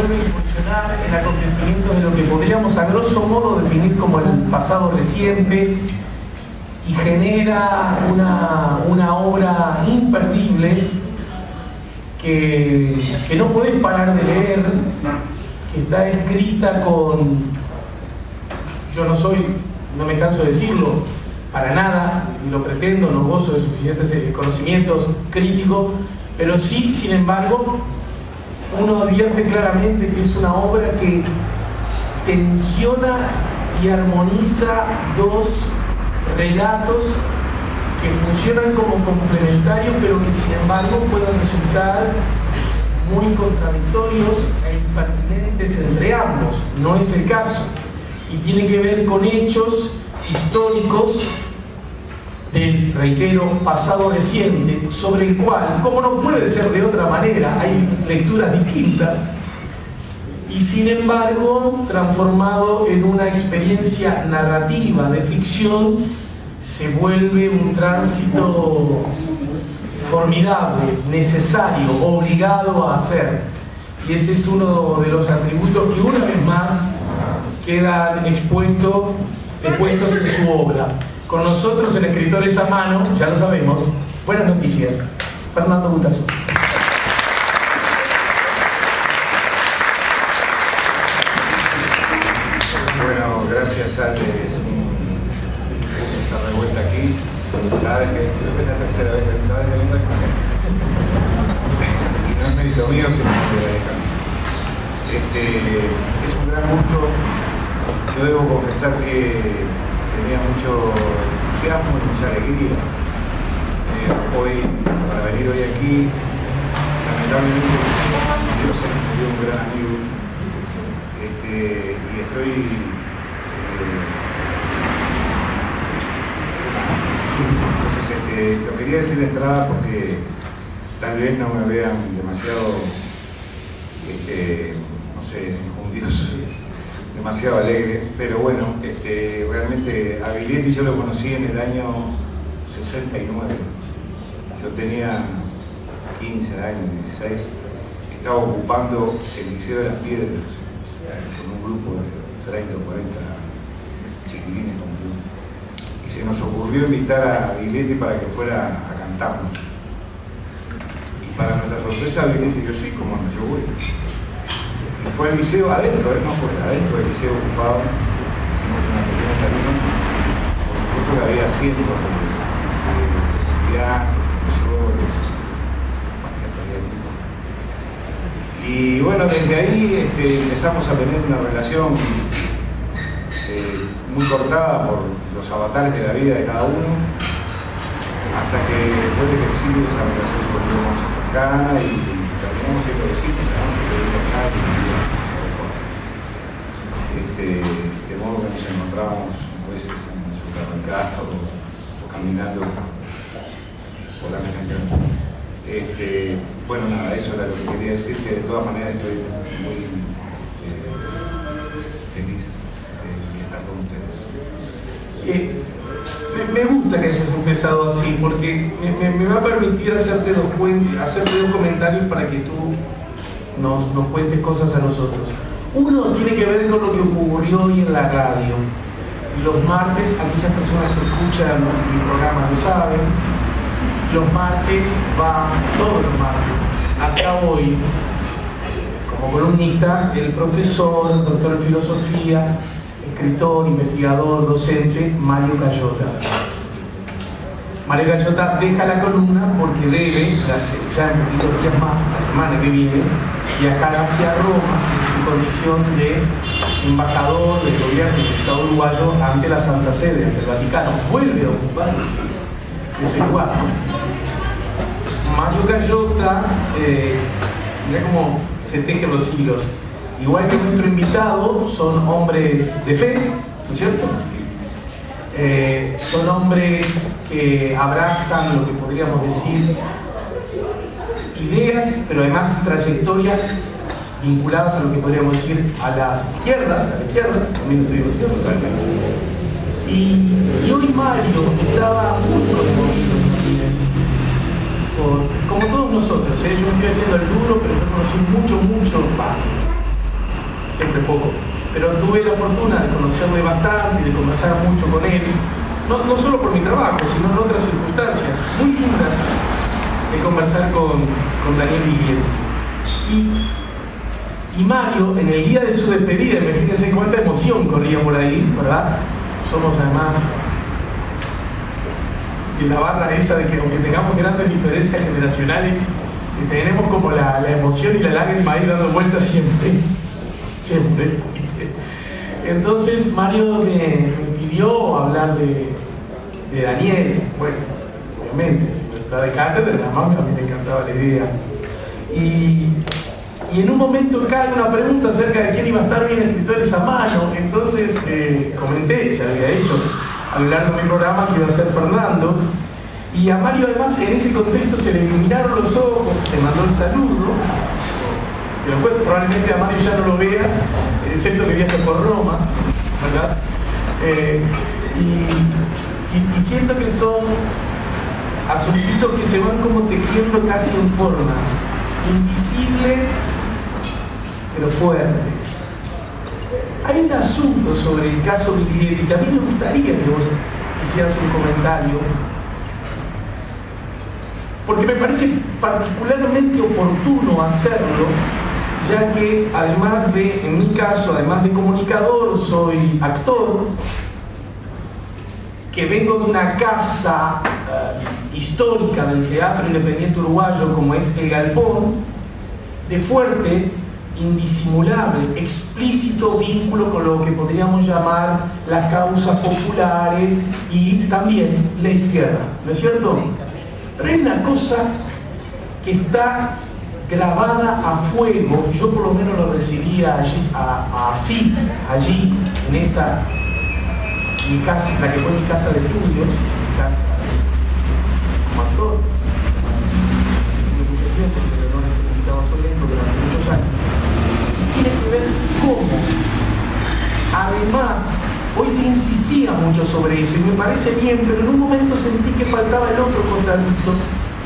vuelve a incursionar en acontecimientos de lo que podríamos a grosso modo definir como el pasado reciente y genera una obra imperdible que no podés parar de leer, que está escrita con, yo no me canso de decirlo, para nada, ni lo pretendo, no gozo de suficientes conocimientos críticos, pero sí, sin embargo, uno advierte claramente que es una obra que tensiona y armoniza dos relatos que funcionan como complementarios, pero que sin embargo pueden resultar muy contradictorios e impertinentes entre ambos. No es el caso, y tiene que ver con hechos históricos del, reitero, pasado reciente, sobre el cual, como no puede ser de otra manera, hay lecturas distintas, y sin embargo, transformado en una experiencia narrativa de ficción, se vuelve un tránsito formidable, necesario, obligado a hacer. Y ese es uno de los atributos que una vez más quedan expuestos en su obra. Con nosotros el escritor es a mano, ya lo sabemos. Buenas noticias. Fernando Butazo. Bueno, gracias Ale. Es un gusto estar de vuelta aquí. Cada vez que, creo que es la tercera vez que vengo aquí. Y no es mérito mío, sino que es un gran gusto. Yo debo confesar que tenía mucho entusiasmo y mucha alegría para venir hoy aquí. Lamentablemente Dios se me dio un gran amigo y estoy entonces lo quería decir de entrada porque tal vez no me vean demasiado no sé, enjundioso, demasiado alegre, pero bueno, realmente a Viglietti yo lo conocí en el año 69. Yo tenía 15 años, 16, estaba ocupando el Liceo de las Piedras con un grupo de 30 o 40 chiquilines como yo. Y se nos ocurrió invitar a Viglietti para que fuera a cantarnos. Y para nuestra sorpresa, Viglietti dijo, sí, como no, yo voy. Y fue al liceo adentro, no fue adentro del liceo ocupado, hicimos una pequeña tarima, por supuesto que había cientos de estudiantes, profesores, y bueno, desde ahí empezamos a tener una relación muy cortada por los avatares de la vida de cada uno, hasta que después de que exilio esa relación se volvió más cercana y terminamos siendo vecinos, de modo que nos encontrábamos a veces en el supermercado o caminando por la calle. Bueno, nada, eso era lo que quería decir, que de todas maneras estoy muy feliz de estar con ustedes. Me gusta que hayas empezado así, porque me va a permitir hacerte dos comentarios para que tú nos cuentes cosas a nosotros. Uno tiene que ver con lo que ocurrió hoy en la radio. Los martes, aquellas personas que escuchan mi programa lo saben, todos los martes, acá hoy, como columnista, el profesor, doctor en filosofía, escritor, investigador, docente, Mario Cayota. Mario Cayota deja la columna porque debe, ya en poquitos días más, la semana que viene, viajar hacia Roma en su condición de embajador del gobierno del Estado uruguayo ante la Santa Sede, ante el Vaticano. Vuelve a ocupar ese lugar. Mario Cayota, mira cómo se tejen los hilos. Igual que nuestro invitado, son hombres de fe, ¿no es cierto? Son hombres que abrazan lo que podríamos decir ideas, pero además trayectorias vinculadas a lo que podríamos decir a las izquierdas, a la izquierda, también estoy diciendo totalmente. Y hoy Mario estaba muy conmovido como todos nosotros, yo me estoy haciendo el duro, pero yo conocí mucho más. siempre poco, pero tuve la fortuna de conocerle bastante y de conversar mucho con él, no solo por mi trabajo, sino en otras circunstancias muy lindas de conversar con Daniel Biglietti. Y Mario, en el día de su despedida, imagínense cuánta emoción corría por ahí, ¿verdad? Somos además de la barra esa de que aunque tengamos grandes diferencias generacionales, tenemos como la emoción y la lágrima ahí dando vueltas siempre. Entonces Mario me pidió hablar de Daniel. Bueno, obviamente, está de cátedra, además a mí me encantaba la idea. Y en un momento cae una pregunta acerca de quién iba a estar hoy en Escritores a Mano. Entonces comenté, ya había dicho a lo largo de mi programa que iba a ser Fernando. Y a Mario además en ese contexto se le iluminaron los ojos, te mandó el saludo. Pero después probablemente a Mario ya no lo veas, excepto que viaje por Roma, ¿verdad? Y siento que son asuntitos que se van como tejiendo casi en forma invisible pero fuerte. Hay un asunto sobre el caso Biglietti que a mí me gustaría que vos hicieras un comentario, porque me parece particularmente oportuno hacerlo, ya que además de, en mi caso, además de comunicador, soy actor, que vengo de una casa histórica del teatro independiente uruguayo como es El Galpón, de fuerte, indisimulable, explícito vínculo con lo que podríamos llamar las causas populares y también la izquierda, ¿no es cierto? Pero hay una cosa que está grabada a fuego, yo por lo menos lo recibía así, allí, en esa, mi casa, la que fue mi casa de estudios, mi casa como actor, durante mucho tiempo, pero no necesitaba solento durante muchos años. Tiene que ver cómo, además, hoy se insistía mucho sobre eso y me parece bien, pero en un momento sentí que faltaba el otro costadito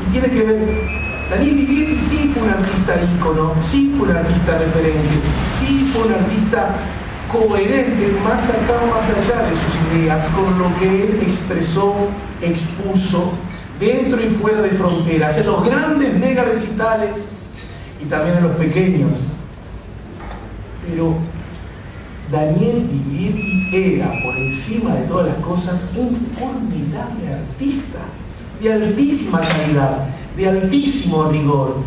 y tiene que ver. Daniel Biglietti sí fue un artista ícono, sí fue un artista referente, sí fue un artista coherente, más acá, más allá de sus ideas, con lo que él expresó, expuso, dentro y fuera de fronteras, en los grandes mega recitales y también en los pequeños. Pero Daniel Biglietti era, por encima de todas las cosas, un formidable artista, de altísima calidad, de altísimo rigor,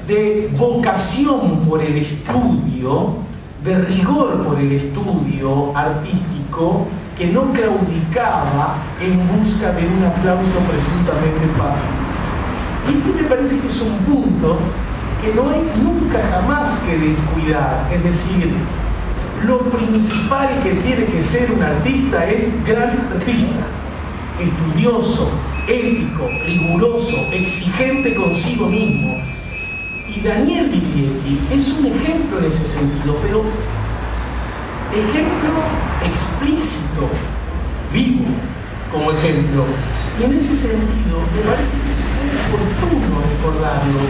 de vocación por el estudio, de rigor por el estudio artístico, que no claudicaba en busca de un aplauso presuntamente fácil. Y esto me parece que es un punto que no hay nunca jamás que descuidar. Es decir, lo principal que tiene que ser un artista es gran artista, estudioso, ético, riguroso, exigente consigo mismo. Y Daniel Biglietti es un ejemplo en ese sentido, pero ejemplo explícito, vivo como ejemplo. Y en ese sentido me parece que es muy oportuno recordarlo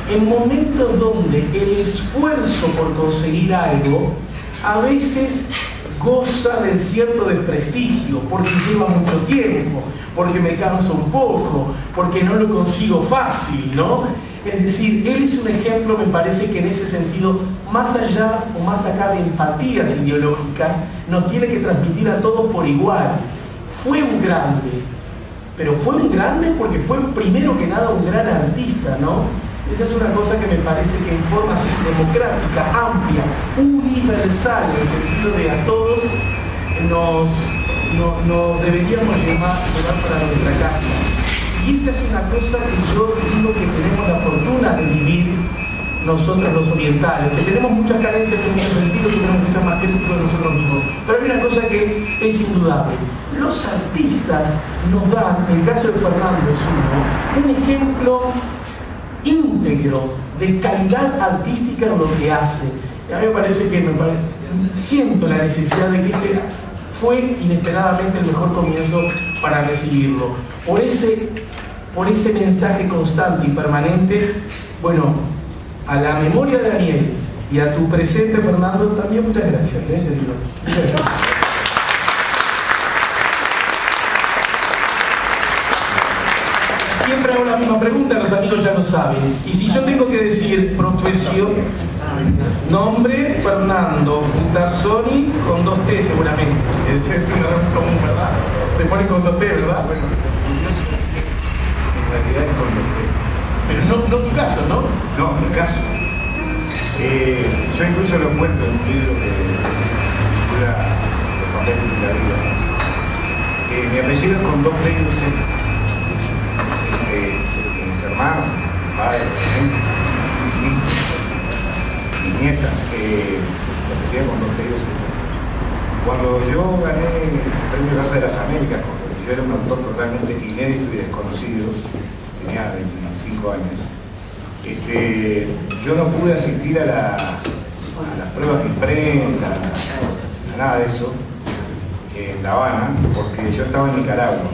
en momentos donde el esfuerzo por conseguir algo a veces goza de cierto desprestigio, porque lleva mucho tiempo, porque me canso un poco, porque no lo consigo fácil, ¿no? Es decir, él es un ejemplo, me parece que en ese sentido, más allá o más acá de empatías ideológicas, nos tiene que transmitir a todos por igual. Fue un grande, pero fue un grande porque fue primero que nada un gran artista, ¿no? Esa es una cosa que me parece que en forma así democrática, amplia, universal, en el sentido de a todos nos deberíamos llevar para nuestra casa. Y esa es una cosa que yo digo que tenemos la fortuna de vivir nosotros los orientales, que tenemos muchas carencias en muchos sentidos y tenemos que ser más críticos de nosotros mismos. Pero hay una cosa que es indudable. Los artistas nos dan, en el caso de Fernando es uno, un ejemplo íntegro de calidad artística en lo que hace. Y a mí me parece que siento la necesidad de que este fue inesperadamente el mejor comienzo para recibirlo. Por ese mensaje constante y permanente, bueno, a la memoria de Daniel Y a tu presente, Fernando, también muchas gracias. Muchas gracias. Siempre hago la misma pregunta, los amigos ya lo saben. Y si yo tengo que decir profesión, nombre, Fernando, Tassoni, con 2 T seguramente. Es un error común, ¿verdad? Te ponen con 2 T, ¿verdad? Bueno, en realidad es con 2 T. Pero no tu caso, ¿no? No, mi caso. Yo incluso lo cuento en un libro que titula Los papeles y la vida. Mi apellido es con 2 T y 2 Z. Mis hermanos, mi padre, mis hijos, mis nietas, lo que con 2 T y 2 Z. Cuando yo gané el premio Casa de las Américas, porque yo era un autor totalmente inédito y desconocido, tenía 25 años, yo no pude asistir a las pruebas de imprenta, a nada de eso, en La Habana, porque yo estaba en Nicaragua.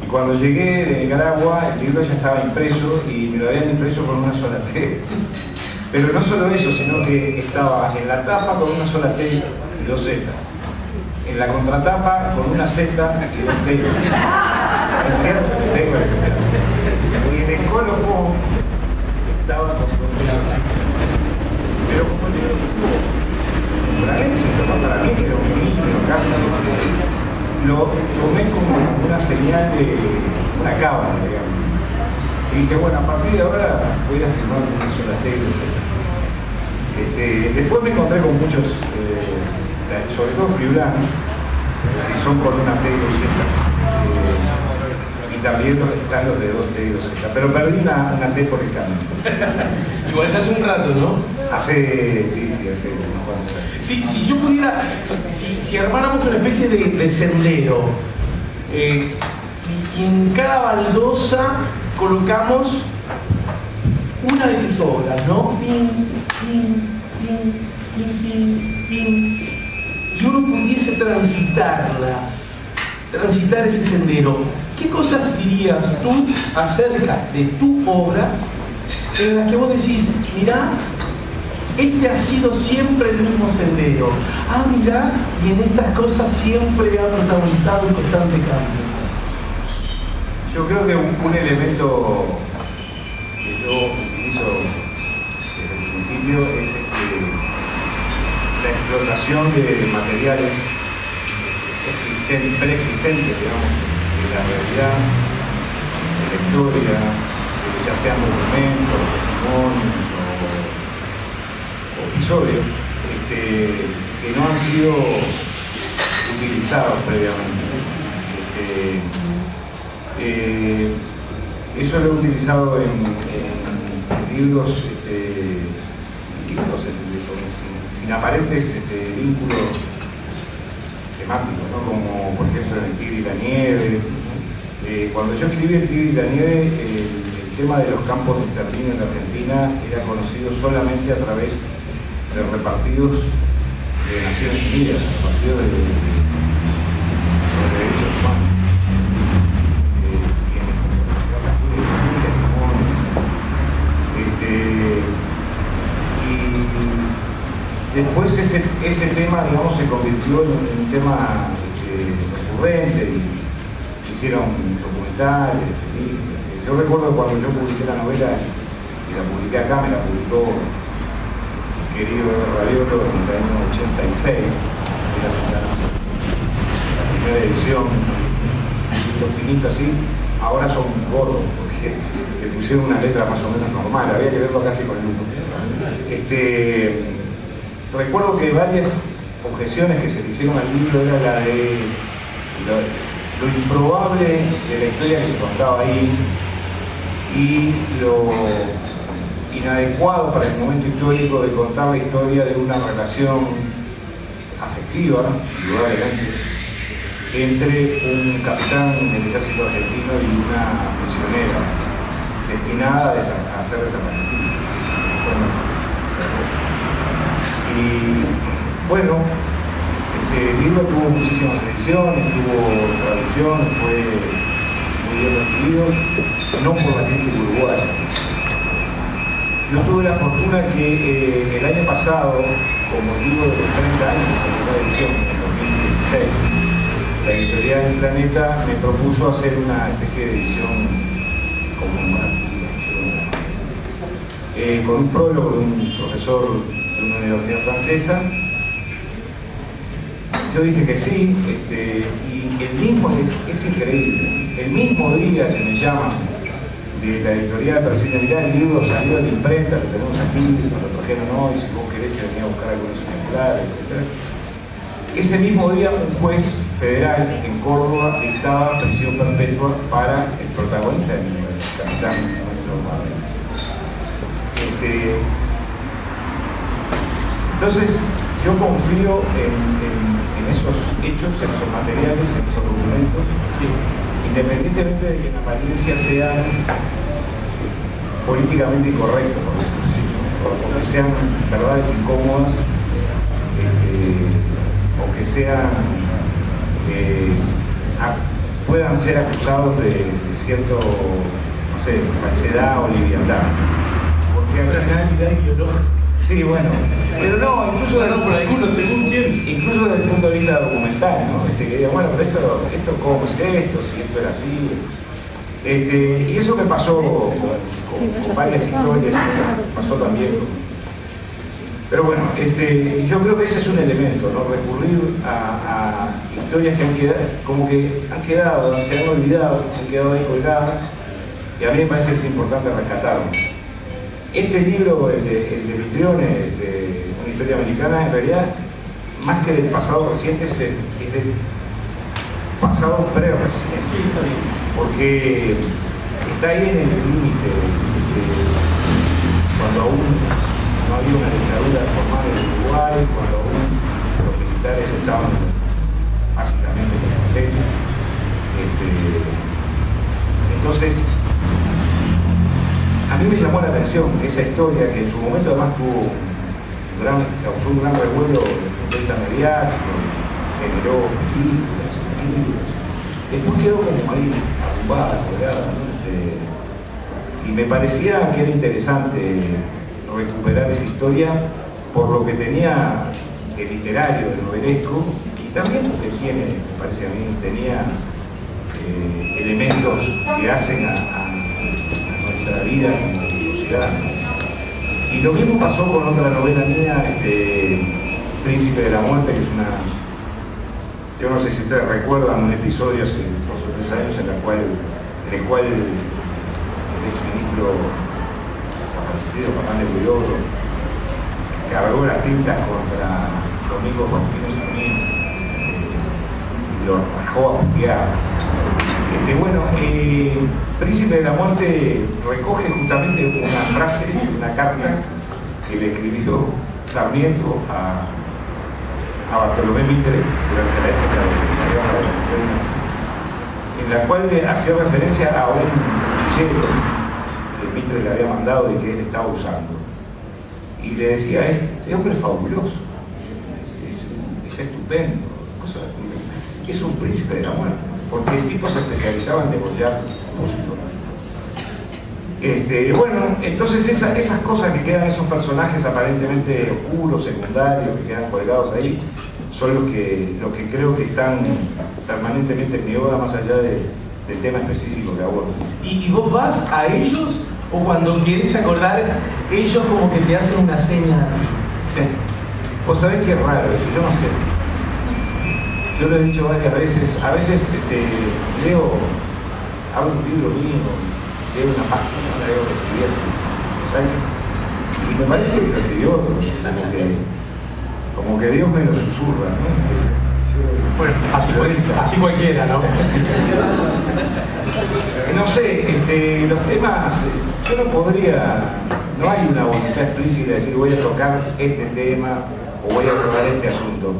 Y cuando llegué de Nicaragua, el libro ya estaba impreso y me lo habían impreso con una sola T. Pero no solo eso, sino que estaba en la tapa con una sola T y 2 Z. En la contratapa con una Z y 2 T. Es cierto, tengo el ejemplo. Y en el colofón estaba con 2 T. Pero como el libro tuvo para éxito, no para mí, que era un niño casi, lo tomé como una señal de una cábala, digamos. Y dije, bueno, a partir de ahora voy a firmar una sola T y 2 Z. Después me encontré con muchos, sobre todo friulanos, que son con una T y 2 Z. Y también están los de 2 T y 2 Z. Pero perdí una T por el camino. Igual ya hace un rato, ¿no? Hace unos cuantos años. Si yo pudiera, si armáramos una especie de sendero, y en cada baldosa colocamos una de tus obras, ¿no? Pin, pin, pin, pin, pin, pin. Y uno pudiese transitar ese sendero. ¿Qué cosas dirías tú acerca de tu obra en la que vos decís, mirá, este ha sido siempre el mismo sendero? Ah, mirá, y en estas cosas siempre ha protagonizado un constante cambio. Yo creo que un elemento que yo utilizo desde el principio es la explotación de materiales preexistentes, digamos, de la realidad, de la historia, ya sean documentos, testimonios o episodios, que no han sido utilizados previamente. Eso lo he utilizado en libros sin aparentes vínculos temáticos, ¿no? Como por ejemplo en El Tigre y la Nieve. Cuando yo escribí El Tigre y la Nieve, el tema de los campos de exterminio en la Argentina era conocido solamente a través de repartidos de Naciones Unidas, repartidos de derechos humanos. Y después ese tema, digamos, se convirtió en un tema recurrente y se hicieron documentales. Yo recuerdo cuando yo publiqué la novela, y la publiqué acá, me la publicó mi querido Rabiolo en el año 86, era la primera edición, un finito así. Ahora son gordos porque le pusieron una letra más o menos normal, había que verlo casi con lujo. Recuerdo que varias objeciones que se le hicieron al libro era la de lo improbable de la historia que se contaba ahí y lo inadecuado para el momento histórico de contar la historia de una relación afectiva, indudablemente, entre un capitán del ejército argentino y una prisionera destinada a ser desaparecida. Y bueno, este libro tuvo muchísimas ediciones, tuvo traducción, fue muy bien recibido, no por la crítica uruguaya. Yo tuve la fortuna que el año pasado, con motivo de los 30 años de la primera edición, en 2016, la editorial del Planeta me propuso hacer una especie de edición conmemorativa, con un prólogo de un profesor de una universidad francesa. Yo dije que sí, y el mismo, es increíble, el mismo día que me llaman de la editorial para decirme, mirá, el libro salió de la imprenta, lo tenemos aquí, nos lo trajeron hoy, si vos querés venir a buscar algunos ejemplares, etc. Ese mismo día un juez federal en Córdoba dictaba prisión perpetua para el protagonista del libro, el capitán nuestro padre. Entonces, yo confío en esos hechos, en esos materiales, en esos documentos, sí, independientemente de que en apariencia sean políticamente incorrectos, o que sean verdades incómodas, o que sean puedan ser acusados de cierto, no sé, falsedad o liviandad. Porque sí, bueno, pero no, incluso incluso desde el punto de vista documental, ¿no? Que diga, bueno, pero esto cómo es esto, si esto era así. Y eso me pasó con varias historias, pasó también. Pero bueno, yo creo que ese es un elemento, ¿no? Recurrir a historias que han quedado, como que han quedado, se han olvidado, han quedado ahí colgadas, y a mí me parece que es importante rescatarlos. Este libro, el de Mitrione, una historia americana, en realidad, más que del pasado reciente, es del pasado pre-reciente, porque está ahí en el límite, cuando aún no había una dictadura formada en Uruguay, cuando aún los militares estaban básicamente en el poder. Entonces, a mí me llamó la atención esa historia que en su momento además causó un gran revuelo desde el punto de vista mediático, generó películas, libros. Después quedó como ahí arrumbada, colgada, ¿no? Y me parecía que era interesante recuperar esa historia por lo que tenía el literario, el novelesco, y también porque tiene, me parece a mí, tenía elementos que hacen a nuestra vida como sociedad. Y lo mismo pasó con otra novela mía, Príncipe de la Muerte, que es una... Yo no sé si ustedes recuerdan un episodio hace 2 o 3 años en el cual el exministro aparecido Fernández Huidobro cargó las tintas contra Domingo Faustino Sarmiento y lo rajó a puteadas. Bueno, Príncipe de la Muerte recoge justamente una frase, una carta que le escribió Sarmiento a Bartolomé Mitre durante la época de la guerra de las Malvinas, en la cual le hacía referencia a un cuchillo que Mitre le había mandado y que él estaba usando. Y le decía, este hombre es fabuloso, es estupendo, es un príncipe de la muerte, porque el tipo se especializaba en degollar opositores. Bueno, entonces esas cosas que quedan, esos personajes aparentemente oscuros, secundarios, que quedan colgados ahí, son los que creo que están permanentemente en mi obra, más allá del tema específico que abordo. ¿Y vos vas a ellos o cuando querés acordar, ellos como que te hacen una seña? Sí. Vos sabés que es raro eso, yo no sé. Yo lo he dicho varias veces, a veces leo, abro un libro mío, leo una página, leo que escribí hace unos años, y me parece que lo escribió otro, como que Dios me lo susurra, ¿no? Bueno, así cualquiera, ¿no? No sé, los temas, yo no podría, no hay una voluntad explícita de decir voy a tocar este tema o voy a tocar este asunto.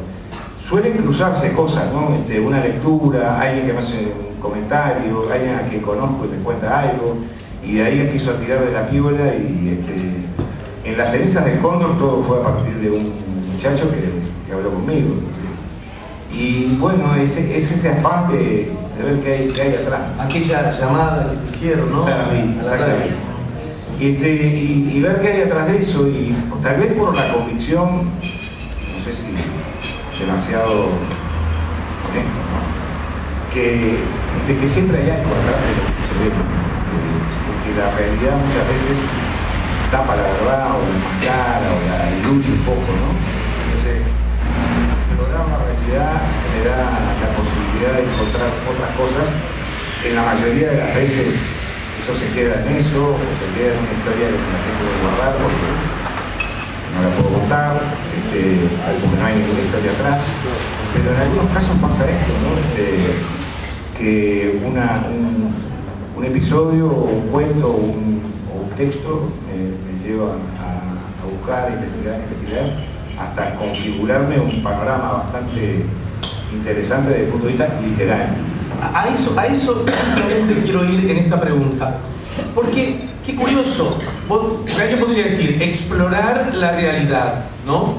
Suelen cruzarse cosas, ¿no? Una lectura, alguien que me hace un comentario, alguien a quien conozco y me cuenta algo, y de ahí empiezo a tirar de la píola y en las cenizas del Cóndor todo fue a partir de un muchacho que habló conmigo. Y bueno, es ese afán de ver qué hay atrás. Aquella llamada que te hicieron, ¿no? Exactamente. y ver qué hay atrás de eso, y tal vez por la convicción, no sé si demasiado honesto, ¿no? De que siempre hay algo atrás de lo que se ve, que la realidad muchas veces tapa la verdad o la enmascara o la diluye un poco, ¿no? Entonces, explorar la realidad le da la posibilidad de encontrar otras cosas. En la mayoría de las veces eso se queda en eso, o se queda en una historia que la tengo que guardar porque no la puedo contar, porque no hay ninguna historia atrás. Pero en algunos casos pasa esto, ¿no? Que un episodio, o un cuento, o un texto me lleva a buscar, investigar, hasta configurarme un panorama bastante interesante desde el punto de vista literal. A eso realmente quiero ir en esta pregunta. Porque, qué curioso, alguien podría decir, explorar la realidad, ¿no?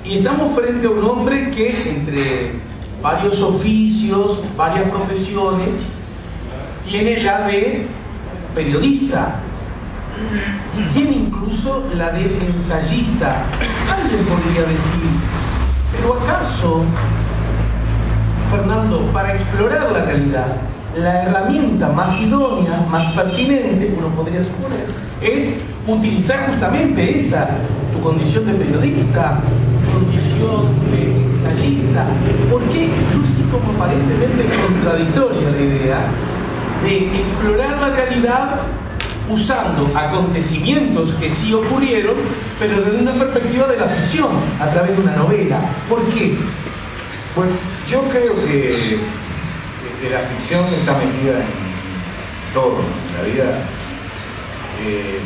Y estamos frente a un hombre que entre varios oficios, varias profesiones, tiene la de periodista, tiene incluso la de ensayista. Alguien podría decir, ¿pero acaso, Fernando, para explorar la realidad, la herramienta más idónea, más pertinente, uno podría suponer, es utilizar justamente esa, tu condición de periodista, tu condición de ensayista? ¿Por qué luce como aparentemente contradictoria la idea de explorar la realidad usando acontecimientos que sí ocurrieron, pero desde una perspectiva de la ficción, a través de una novela? ¿Por qué? Pues yo creo que la ficción está metida en todo, ¿no? En la vida.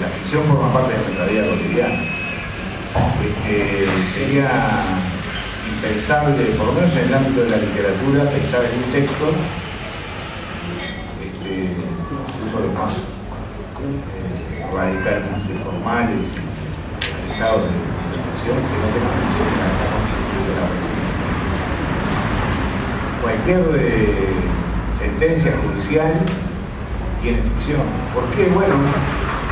La ficción forma parte de nuestra vida cotidiana. Sería impensable, por lo menos en el ámbito de la literatura, pensar en un texto, incluso los más radicalmente formales, estados de ficción, que no tengan ficción en la constitución de la realidad. Cualquier sentencia judicial tiene ficción. ¿Por qué? Bueno,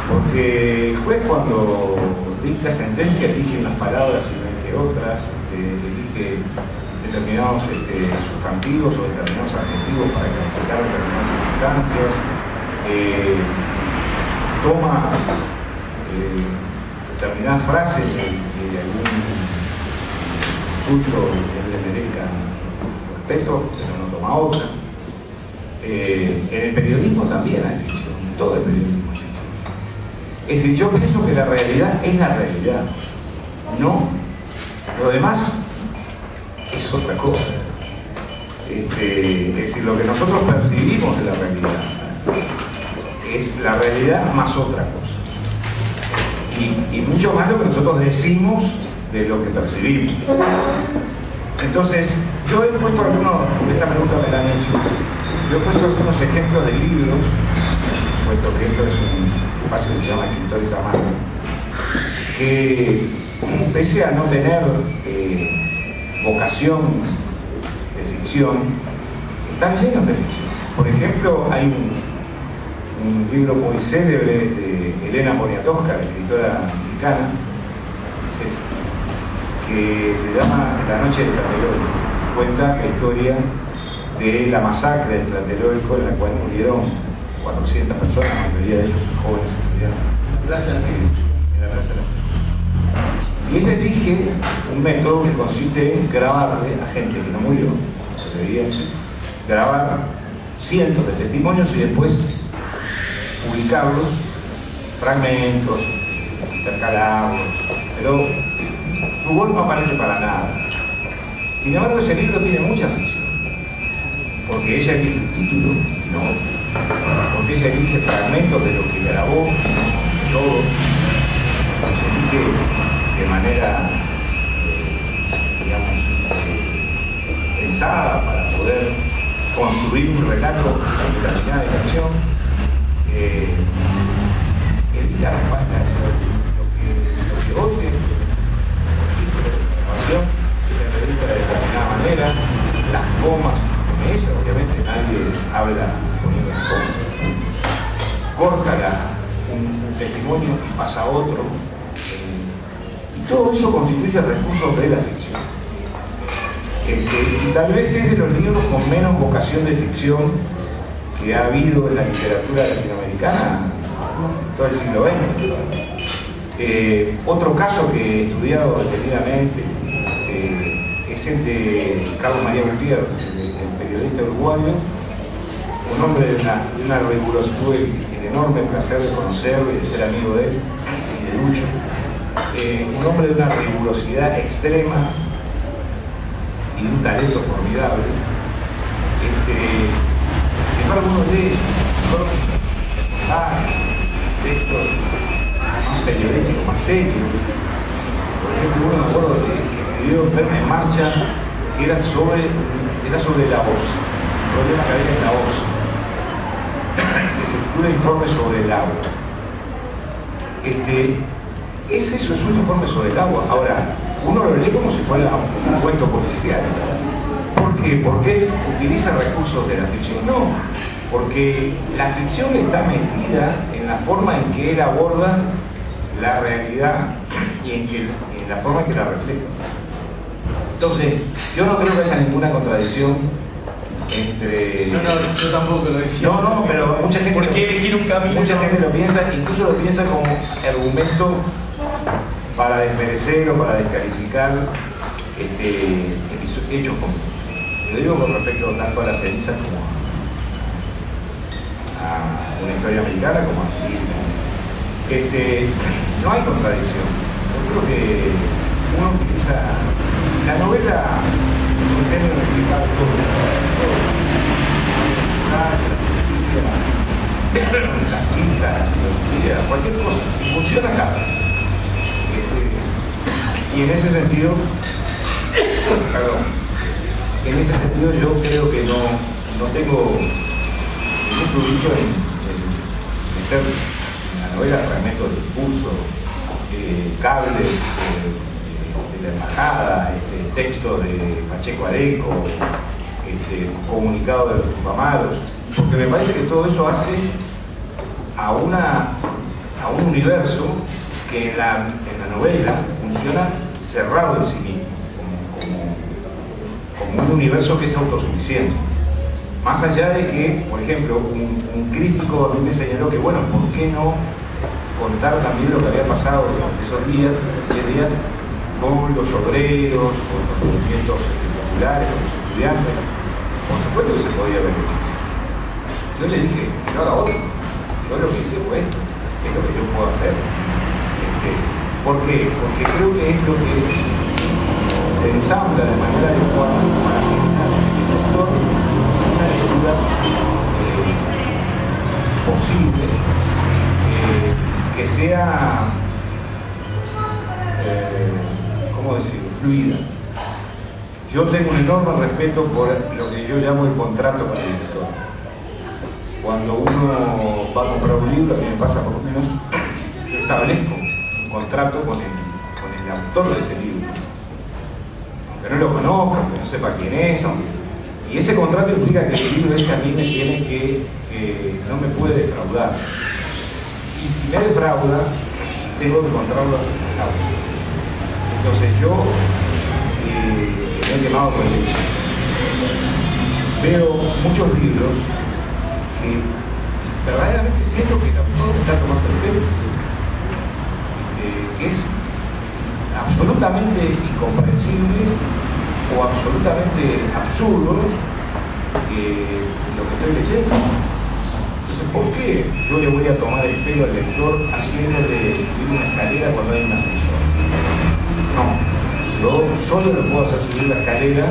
porque el juez cuando dicta sentencia elige unas palabras y no elige otras, elige determinados sustantivos o determinados adjetivos para calificar determinadas circunstancias, toma determinadas frases de algún insulto que le merezca respeto, pero no toma otra. En el periodismo también hay ficción, en todo el periodismo hay ficción. Es decir, yo pienso que la realidad es la realidad, no lo demás es otra cosa. Es decir, lo que nosotros percibimos de la realidad es la realidad más otra cosa. Y mucho más lo que nosotros decimos de lo que percibimos. Entonces, yo he puesto esta pregunta me la han hecho, yo he puesto algunos ejemplos de libros, puesto que esto es un espacio que se llama Escritores a Mano, que pese a no tener vocación de ficción, están llenos de ficción. Por ejemplo, hay un libro muy célebre de Elena Poniatowska, la escritora mexicana, que se llama La noche de Tlatelolco. Cuenta la historia de la masacre de Tlatelolco, en la cual murieron 400 personas, la mayoría de ellos jóvenes, murieron en la Plaza de la Y él elige un método que consiste en grabarle a gente que no murió, se veía, grabar cientos de testimonios y después publicarlos, fragmentos, intercalarlos, pero su voz no aparece para nada. Sin embargo, ese libro tiene mucha ficción, porque ella elige el título, no, porque ella elige fragmentos de lo que grabó, todo, se elige de manera, digamos, pensada para poder construir un relato de determinada canción. Evita la falta de lo que oye, se realiza de determinada manera, las comas, con ella obviamente nadie habla poniendo las comas, corta un testimonio y pasa otro. Y todo eso constituye recursos de la ficción. Y tal vez es de los libros con menos vocación de ficción que ha habido en la literatura latinoamericana todo el siglo XX. Otro caso que he estudiado detenidamente es el de Carlos María Gutiérrez, el periodista uruguayo, un hombre de una rigurosidad. Tuve el enorme placer de conocerlo y de ser amigo de él y de Lucho. Un hombre de una rigurosidad extrema y de un talento formidable. Algunos de ellos textos más periodísticos, más serios. Por ejemplo, uno me acuerdo que escribió Verme en Marcha, que era sobre la voz, el problema que había en la voz, que se titula Informe sobre el agua. Es eso, es un informe sobre el agua. Ahora, uno lo lee como si fuera un cuento policial. ¿Por qué? ¿Por qué utiliza recursos de la ficción? No, porque la ficción está metida en la forma en que él aborda la realidad y en la forma en que la refleja. Entonces, yo no creo que haya ninguna contradicción entre... No, yo tampoco lo decía. No, pero mucha gente... ¿Por qué elegir un camino? Mucha gente lo piensa, incluso lo piensa como argumento para desmerecer o para descalificar hechos concretos. Lo digo con respecto tanto a las cenizas como a una historia americana como a Chile. No hay contradicción. Yo creo que uno utiliza la novela es un término de explicar todo. La cinta, la filosofía, cualquier cosa, funciona acá. Y en ese sentido, yo creo que no tengo ningún producto en meter en la novela fragmentos de discurso, cables de la embajada, textos de Pacheco Areco, comunicado de los Tupamaros, porque me parece que todo eso hace a un universo que en la novela funciona cerrado en sí mismo, como un universo que es autosuficiente. Más allá de que, por ejemplo, un crítico a mí me señaló que, bueno, ¿por qué no contar también lo que había pasado durante esos días con los obreros, con los movimientos populares, con los estudiantes? Por supuesto que se podía haber hecho. Yo le dije, no haga otro. Yo lo que hice fue esto, que es lo que yo puedo hacer. ¿Por qué? Porque creo que esto que se ensambla de manera adecuada para generar el lector una lectura posible, que sea, ¿cómo decirlo?, fluida. Yo tengo un enorme respeto por lo que yo llamo el contrato con el lector. Cuando uno va a comprar un libro, a mí me pasa por lo menos, yo establezco un contrato con el autor de ese libro. Aunque no lo conozca, aunque no sepa quién es, y ese contrato implica que el libro ese a mí me tiene que no me puede defraudar. Y si me defrauda, tengo que encontrarlo en el autor. Entonces yo me he quemado con el libro. Veo muchos libros que verdaderamente siento que el autor está tomando el pelo, que es absolutamente incomprensible o absolutamente absurdo lo que estoy leyendo. Entonces, ¿por qué yo le voy a tomar el pelo al lector haciéndole subir una escalera cuando hay un ascensor? No, yo solo le puedo hacer subir la escalera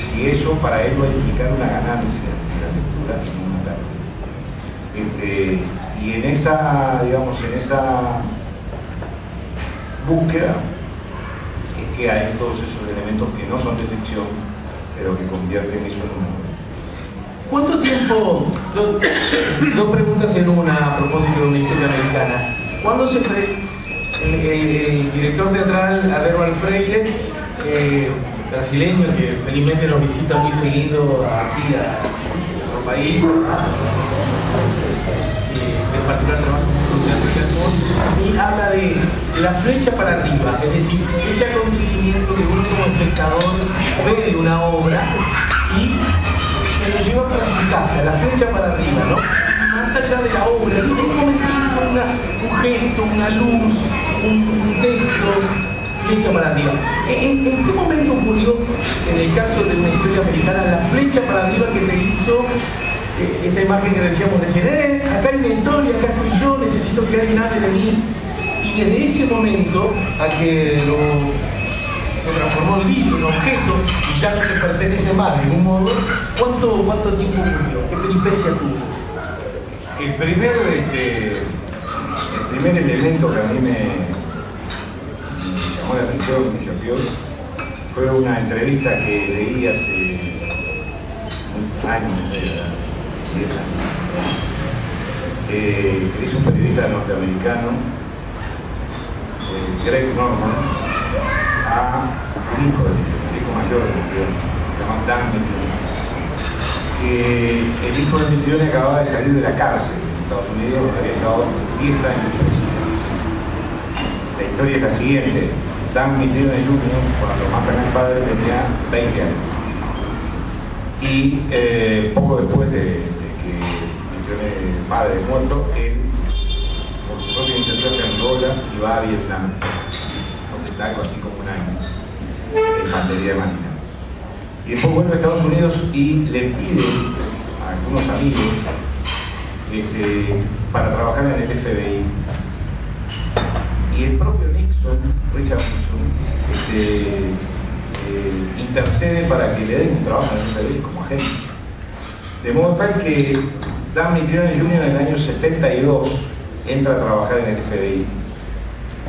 si eso para él va a implicar una ganancia de la lectura en una tarde. Y en esa, digamos, en esa búsqueda es que hay todos esos elementos que no son de ficción, pero que convierten eso en una novela. ¿Cuánto tiempo, dos preguntas en una a propósito de una historia americana? ¿Cuándo se fue el director teatral Aderbal Freire, brasileño, que felizmente nos visita muy seguido aquí a nuestro país, en particular trabaja con teatro y habla de la flecha para arriba, es decir, ese acontecimiento que uno como espectador ve de una obra y se lo lleva para su casa, la flecha para arriba, ¿no? Más allá de la obra, en un momentito, un gesto, una luz, un texto, flecha para arriba. ¿En qué momento ocurrió, en el caso de una historia americana, la flecha para arriba que te hizo esta imagen que decíamos recién, acá hay una historia, acá estoy yo, necesito que alguien hable de mí? Y desde ese momento a que se transformó el libro en objeto y ya no te pertenece más de ningún modo, ¿cuánto tiempo ocurrió? ¿Qué peripecia tuvo? El primer elemento que a mí me llamó la atención, me choqueó, fue una entrevista que leí hace años, 10 años, que hizo un periodista norteamericano, Greg Norman, a un hijo mayor de Mitrione, se llama Dan Mitrione, que el hijo de Mitrione acababa de salir de la cárcel en Estados Unidos, donde había estado 10 años. La historia es la siguiente: Dan Mitrione Jr., cuando matan al padre, tenía 20 años. Y poco después de que Mitrione, padre muerto, él, por su propia iniciativa, se enrola y va a Vietnam, donde está algo así como un año de infantería de marina. Y después vuelve a Estados Unidos y le pide a algunos amigos para trabajar en el FBI. Y el propio Richard Nixon, intercede para que le den un trabajo en el FBI como agente. De modo tal que Dan Mitrione Jr. en el año 72 entra a trabajar en el FBI.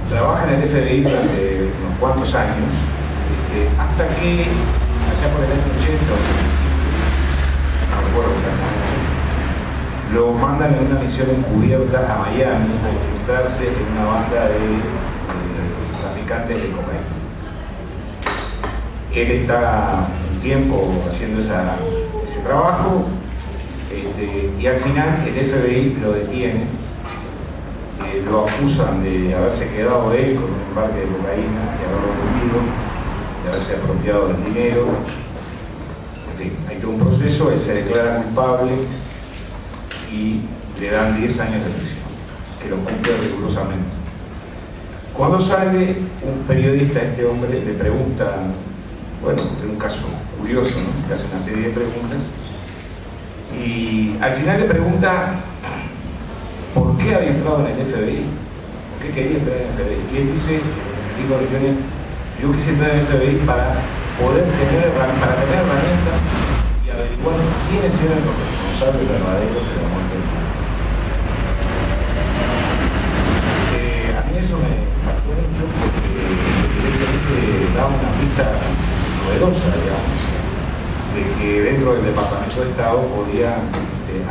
Trabaja en el FBI durante unos cuantos años, hasta que allá por el año 80, no recuerdo exactamente, lo mandan en una misión encubierta a Miami a infiltrarse en una banda de traficantes de cocaína. Él está un tiempo haciendo ese trabajo, y al final el FBI lo detiene, lo acusan de haberse quedado él con un embarque de cocaína y haberlo vendido, de haberse apropiado del dinero. En fin, hay todo un proceso, él se declara culpable y le dan 10 años de prisión, que lo cumple rigurosamente. Cuando sale, un periodista a este hombre le pregunta, bueno, es un caso curioso, ¿no? Le hace una serie de preguntas y al final le pregunta por qué había entrado en el FBI, por qué quería entrar en el FBI. Y él dice, digo, yo quise entrar en el FBI para tener herramientas y averiguar quiénes eran los responsables verdaderos de la muerte del padre. A mí eso me impactó mucho porque evidentemente daba una pista novedosa, digamos, de que dentro del Departamento de Estado podían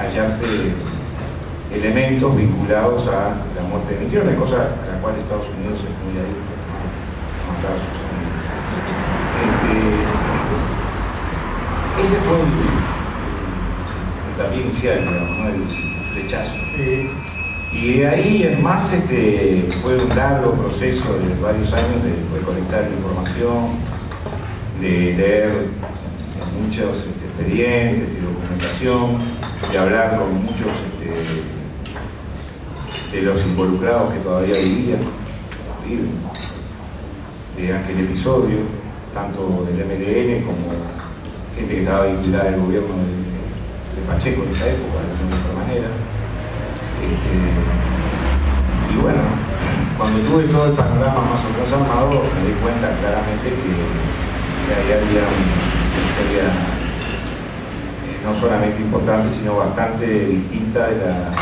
hallarse elementos vinculados a la muerte de Mitrione, cosa a la cual Estados Unidos es muy adicto a matar a sus amigos. Ese fue el tapiz inicial, digamos, ¿no? El flechazo. Sí. Y de ahí en más fue un largo proceso de varios años de recolectar información, de leer muchos expedientes y documentación, de hablar con muchos de los involucrados que todavía viven de aquel episodio, tanto del MLN como gente que estaba vinculada al gobierno de Pacheco en esa época, de alguna manera. Y bueno, cuando tuve todo el panorama más o menos armado, me di cuenta claramente que ahí había una historia no solamente importante, sino bastante distinta de la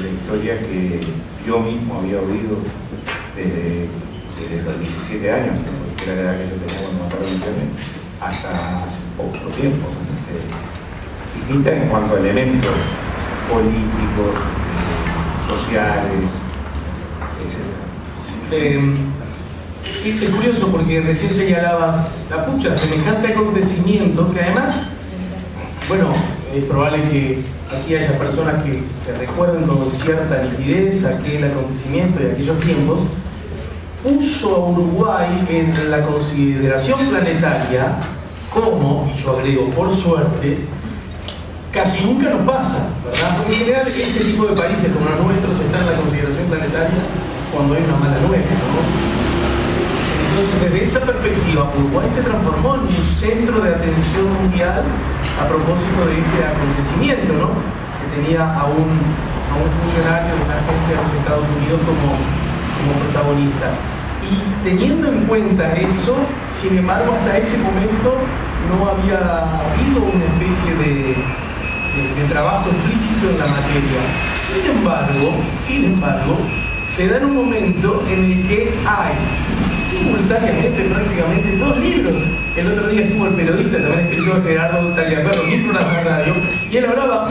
historia que yo mismo había oído desde los 17 años, que era la edad que yo tenía cuando mataron Mitrione, hasta hace poco tiempo. Distinta en cuanto a elementos políticos, sociales, etc. Es curioso porque recién señalabas la pucha, semejante acontecimiento que además, bueno, Es probable que aquí haya personas que recuerden con cierta nitidez aquel acontecimiento y aquellos tiempos. Puso a Uruguay en la consideración planetaria como, y yo agrego por suerte, casi nunca nos pasa, ¿verdad? Porque en general este tipo de países como los nuestros están en la consideración planetaria cuando hay una mala nueva, ¿no? Entonces, desde esa perspectiva, Uruguay se transformó en un centro de atención mundial a propósito de este acontecimiento, ¿no? Que tenía a un funcionario de una agencia de los Estados Unidos como protagonista. Y teniendo en cuenta eso, sin embargo, hasta ese momento no había habido una especie de trabajo explícito en la materia. Sin embargo, se da en un momento en el que hay simultáneamente prácticamente 2 libros. El otro día estuvo el periodista, también escritor Gerardo Tagliaferro, en un programa de radio, y él hablaba,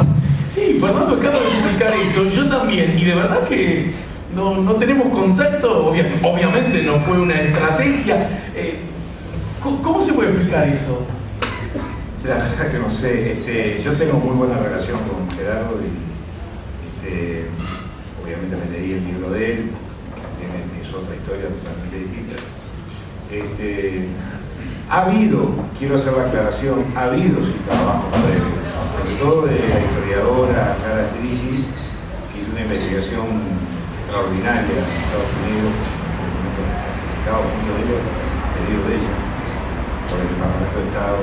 sí, Fernando acaba de publicar esto, yo también, y de verdad que no tenemos contacto, obviamente no fue una estrategia. ¿Cómo se puede explicar eso? La verdad que no sé, yo tengo muy buena relación con Gerardo y obviamente me leí el libro de él, también es otra historia totalmente distinta. Ha habido, quiero hacer la aclaración, ha habido sí trabajo previo, sobre todo de la historiadora Clara Strigi, que hizo una investigación extraordinaria en Estados Unidos, clasificado mucho de ellos, pedido de ella, por el Departamento de Estado,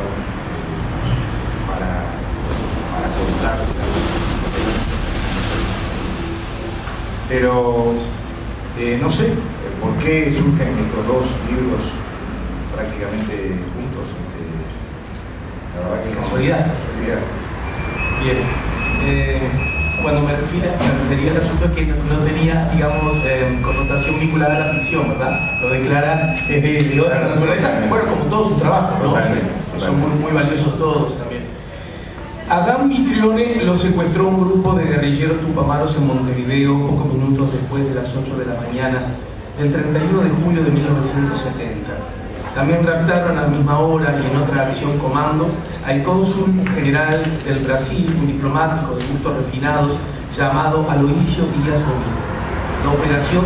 para contar. Pero no sé por qué surgen estos 2 libros prácticamente juntos. La verdad que casualidad. Bien. Cuando me refería al asunto es que no tenía, digamos, connotación vinculada a la ficción, ¿verdad? Lo declara de otra naturaleza, bueno, como todos sus trabajos, ¿no? Son muy valiosos todos también. Adán Mitrione lo secuestró un grupo de guerrilleros tupamaros en Montevideo pocos minutos después de las 8 de la mañana del 31 de julio de 1970. También raptaron a la misma hora y en otra acción comando al cónsul general del Brasil, un diplomático de gustos refinados llamado Aloisio Díaz Domingo. La operación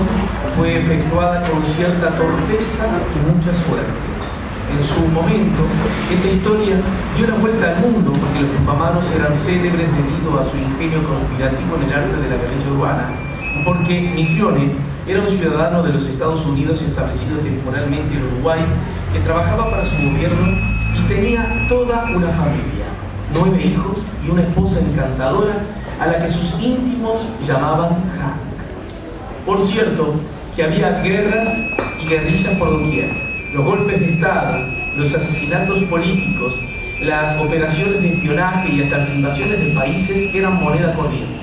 fue efectuada con cierta torpeza y mucha suerte. En su momento, esa historia dio una vuelta al mundo porque los tupamaros eran célebres debido a su ingenio conspirativo en el arte de la guerrilla urbana, porque Mitrione era un ciudadano de los Estados Unidos establecido temporalmente en Uruguay que trabajaba para su gobierno y tenía toda una familia, 9 hijos y una esposa encantadora a la que sus íntimos llamaban Hank. Por cierto, que había guerras y guerrillas por doquier. Los golpes de Estado, los asesinatos políticos, las operaciones de espionaje y hasta las invasiones de países eran moneda corriente.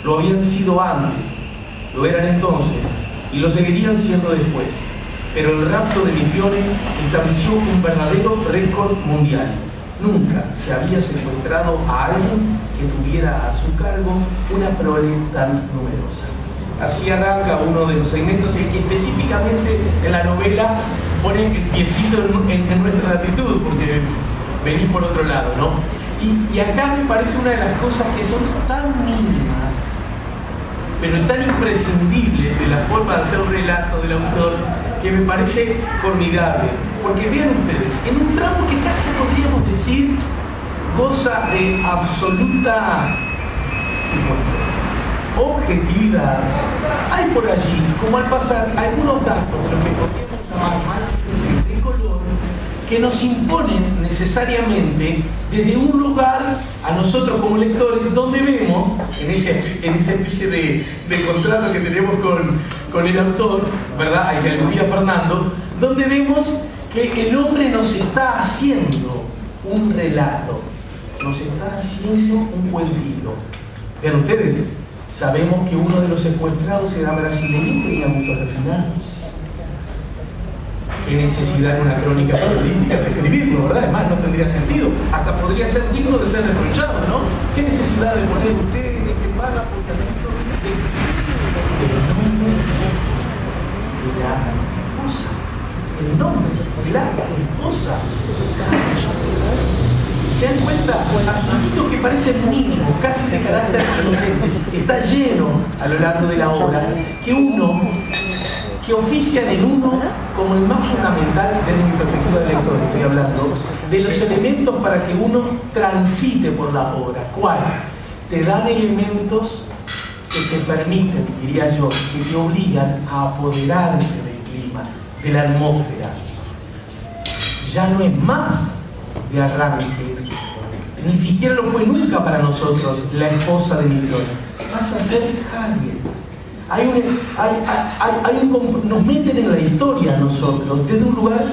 Lo habían sido antes, lo eran entonces y lo seguirían siendo después. Pero el rapto de Mitrione estableció un verdadero récord mundial. Nunca se había secuestrado a alguien que tuviera a su cargo una prole tan numerosa. Así arranca uno de los segmentos en que específicamente en la novela pone el piecito en nuestra latitud, porque venís por otro lado, ¿no? Y acá me parece una de las cosas que son tan mínimas, pero tan imprescindibles de la forma de hacer un relato del autor, que me parece formidable. Porque vean ustedes, en un tramo que casi podríamos decir goza de absoluta objetividad, hay por allí, como al pasar, algunos datos de lo que podríamos llamar marcas de color que nos imponen necesariamente desde un lugar a nosotros como lectores, donde vemos, en esa especie de contrato que tenemos con el autor, ¿verdad?, al que aludía Fernando, donde vemos que el hombre nos está haciendo un relato, nos está haciendo un cuentito. Vean ustedes, sabemos que uno de los secuestrados era brasileño y tenía gustos refinados. ¿Qué necesidad de una crónica periodística de escribirlo, verdad? Además, no tendría sentido. Hasta podría ser digno de ser reprochado, ¿no? ¿Qué necesidad de poner usted en este párrafo que adentro el nombre de la esposa? El nombre de la esposa. ¿Se dan cuenta? Asuntos que parecen mínimos, casi de carácter inocente, está lleno a lo largo de la obra, que ofician en uno como el más fundamental desde mi perspectiva de lector, estoy hablando, de los elementos para que uno transite por la obra. ¿Cuál? Te dan elementos que te permiten, diría yo, que te obligan a apoderarte del clima, de la atmósfera. Ya no es más de arranque, ni siquiera lo fue nunca para nosotros la esposa de Mitrone. Vas a ser Harriet. Nos meten en la historia a nosotros desde un lugar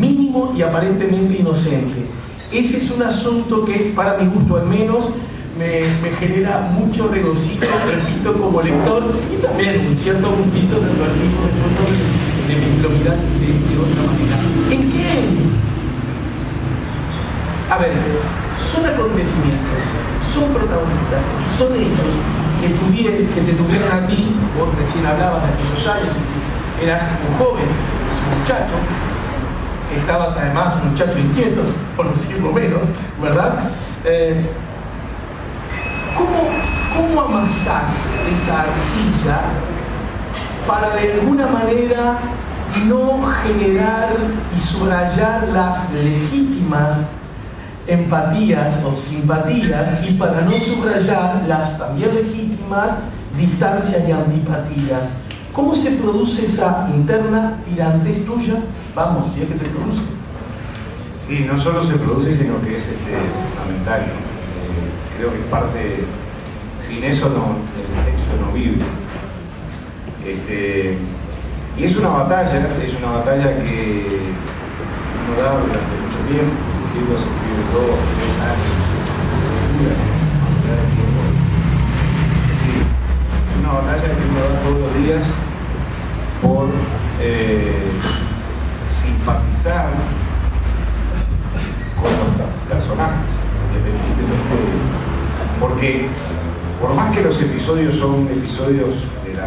mínimo y aparentemente inocente. Ese es un asunto que, para mi gusto al menos, me genera mucho regocijo, repito, como lector, y también un cierto puntito de realismo de mis lomidas de otra manera. ¿En qué? A ver, son acontecimientos, son protagonistas y son hechos que te tuvieron a ti. Vos recién hablabas de aquellos años, eras un joven, un muchacho, estabas además un muchacho inquieto, por decirlo menos, ¿verdad? ¿Cómo amasás esa arcilla para de alguna manera no generar y subrayar las legítimas empatías o simpatías y para no subrayar las también legítimas distancias y antipatías? ¿Cómo se produce esa interna tirantez tuya? Vamos, ya que se produce. Sí, no solo se produce, sino que es fundamental. Creo que es parte, sin eso el texto no vive. Y es una batalla que uno da durante mucho tiempo. El libro se escribe 2 o 3 años. Es una batalla que uno da todos los días por simpatizar con los personajes, independientemente porque por más que los episodios son episodios de la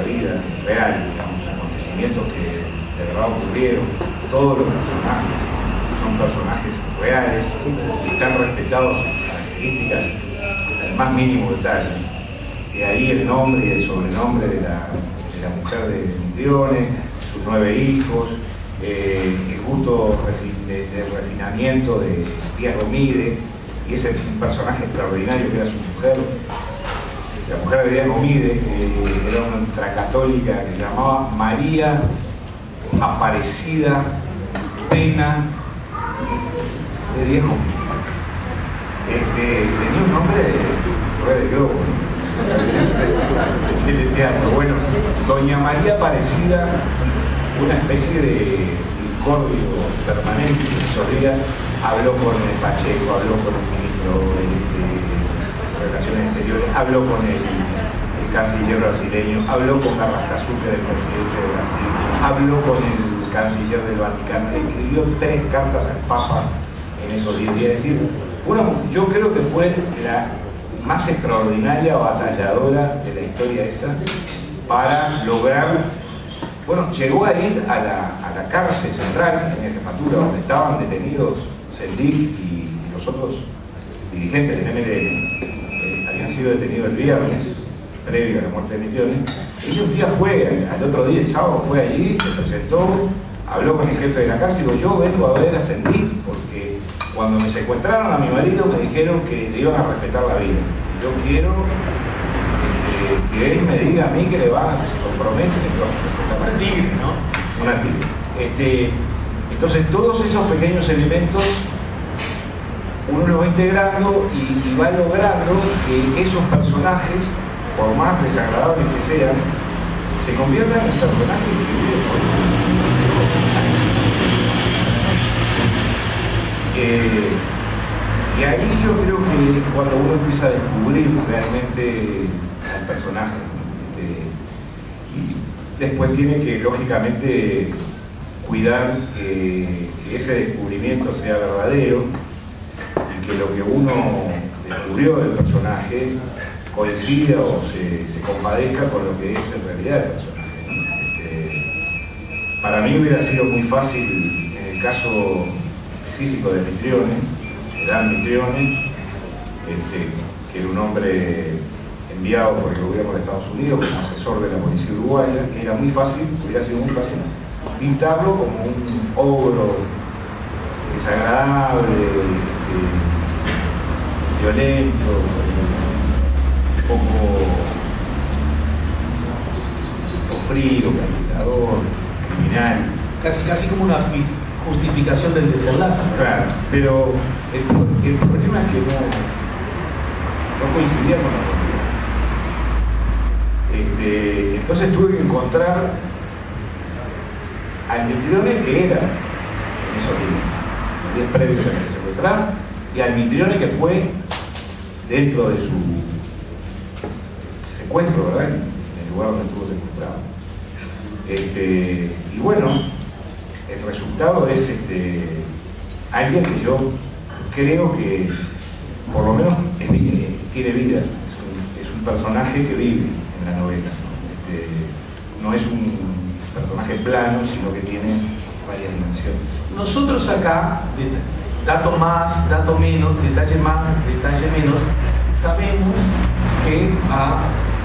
vida real, digamos, acontecimientos que de verdad ocurrieron, todos los personajes son personajes reales y están respetados sus características al más mínimo detalle. De ahí el nombre y el sobrenombre de la mujer de Mitrone, sus 9 hijos, el gusto del refinamiento de Tía Romide, y ese personaje extraordinario que era su mujer. La mujer de Tía Romide era una ultracatólica que se llamaba María Aparecida Pena de Diego. Tenía un nombre de globo de teatro. Bueno, doña María Aparecida, una especie de incordio permanente en esos días, habló con el Pacheco, habló con el ministro de Relaciones Exteriores, habló con el canciller brasileño, habló con Carrascazú, que era el presidente de Brasil, habló con el canciller del Vaticano, le escribió 3 cartas al Papa en esos 10 días. Es decir, yo creo que fue la más extraordinaria batalladora de la historia esa para lograr, llegó a ir a la cárcel central en la jefatura donde estaban detenidos Sendik y los otros dirigentes del MLN. Habían sido detenidos el viernes, previo a la muerte de Mitrone. Y un día fue, al otro día, el sábado, fue allí, se presentó, habló con el jefe de la cárcel y dijo: yo vengo a ver a Sendik porque cuando me secuestraron a mi marido me dijeron que le iban a respetar la vida. Yo quiero que él me diga a mí que le va, que se compromete, una tigre, ¿no? Una tigre. Entonces todos esos pequeños elementos uno los va integrando y va logrando que esos personajes, por más desagradables que sean, se conviertan en personajes vividos por y ahí yo creo que cuando uno empieza a descubrir realmente al personaje, y después tiene que lógicamente cuidar que ese descubrimiento sea verdadero y que lo que uno descubrió del personaje coincida o se compadezca con lo que es en realidad el personaje. Para mí hubiera sido muy fácil, en el caso específico de Mitrone, general Mitrione, que era un hombre enviado por el gobierno de Estados Unidos como asesor de la policía uruguaya, que era muy fácil, hubiera sido muy fácil pintarlo como un ogro desagradable, violento, un poco frío, calculador, criminal. Casi como una justificación del desenlace. Claro, pero el problema es que no coincidía con la realidad. Entonces tuve que encontrar al Mitrione que era en esos días previos a que se secuestrara, y al Mitrione que fue dentro de su secuestro, ¿verdad? En el lugar donde estuvo secuestrado. Y bueno, el resultado es alguien que yo creo que por lo menos tiene vida, es un personaje que vive en la novela, no es un personaje plano, sino que tiene varias dimensiones. Nosotros acá, dato más, dato menos, detalle más, detalle menos, sabemos que a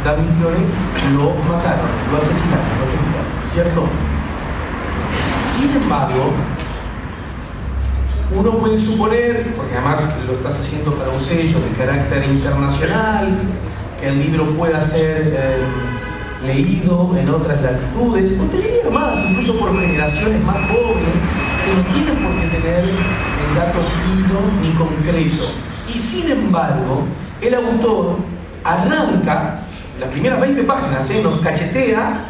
David Flores lo mataron, lo asesinaron, lo ejecutaron, ¿cierto? Sin embargo, uno puede suponer, porque además lo estás haciendo para un sello de carácter internacional, que el libro pueda ser leído en otras latitudes, o te diría más, incluso por generaciones más jóvenes, que no tienen por qué tener el dato fino ni concreto. Y sin embargo, el autor arranca, las primeras 20 páginas, nos cachetea,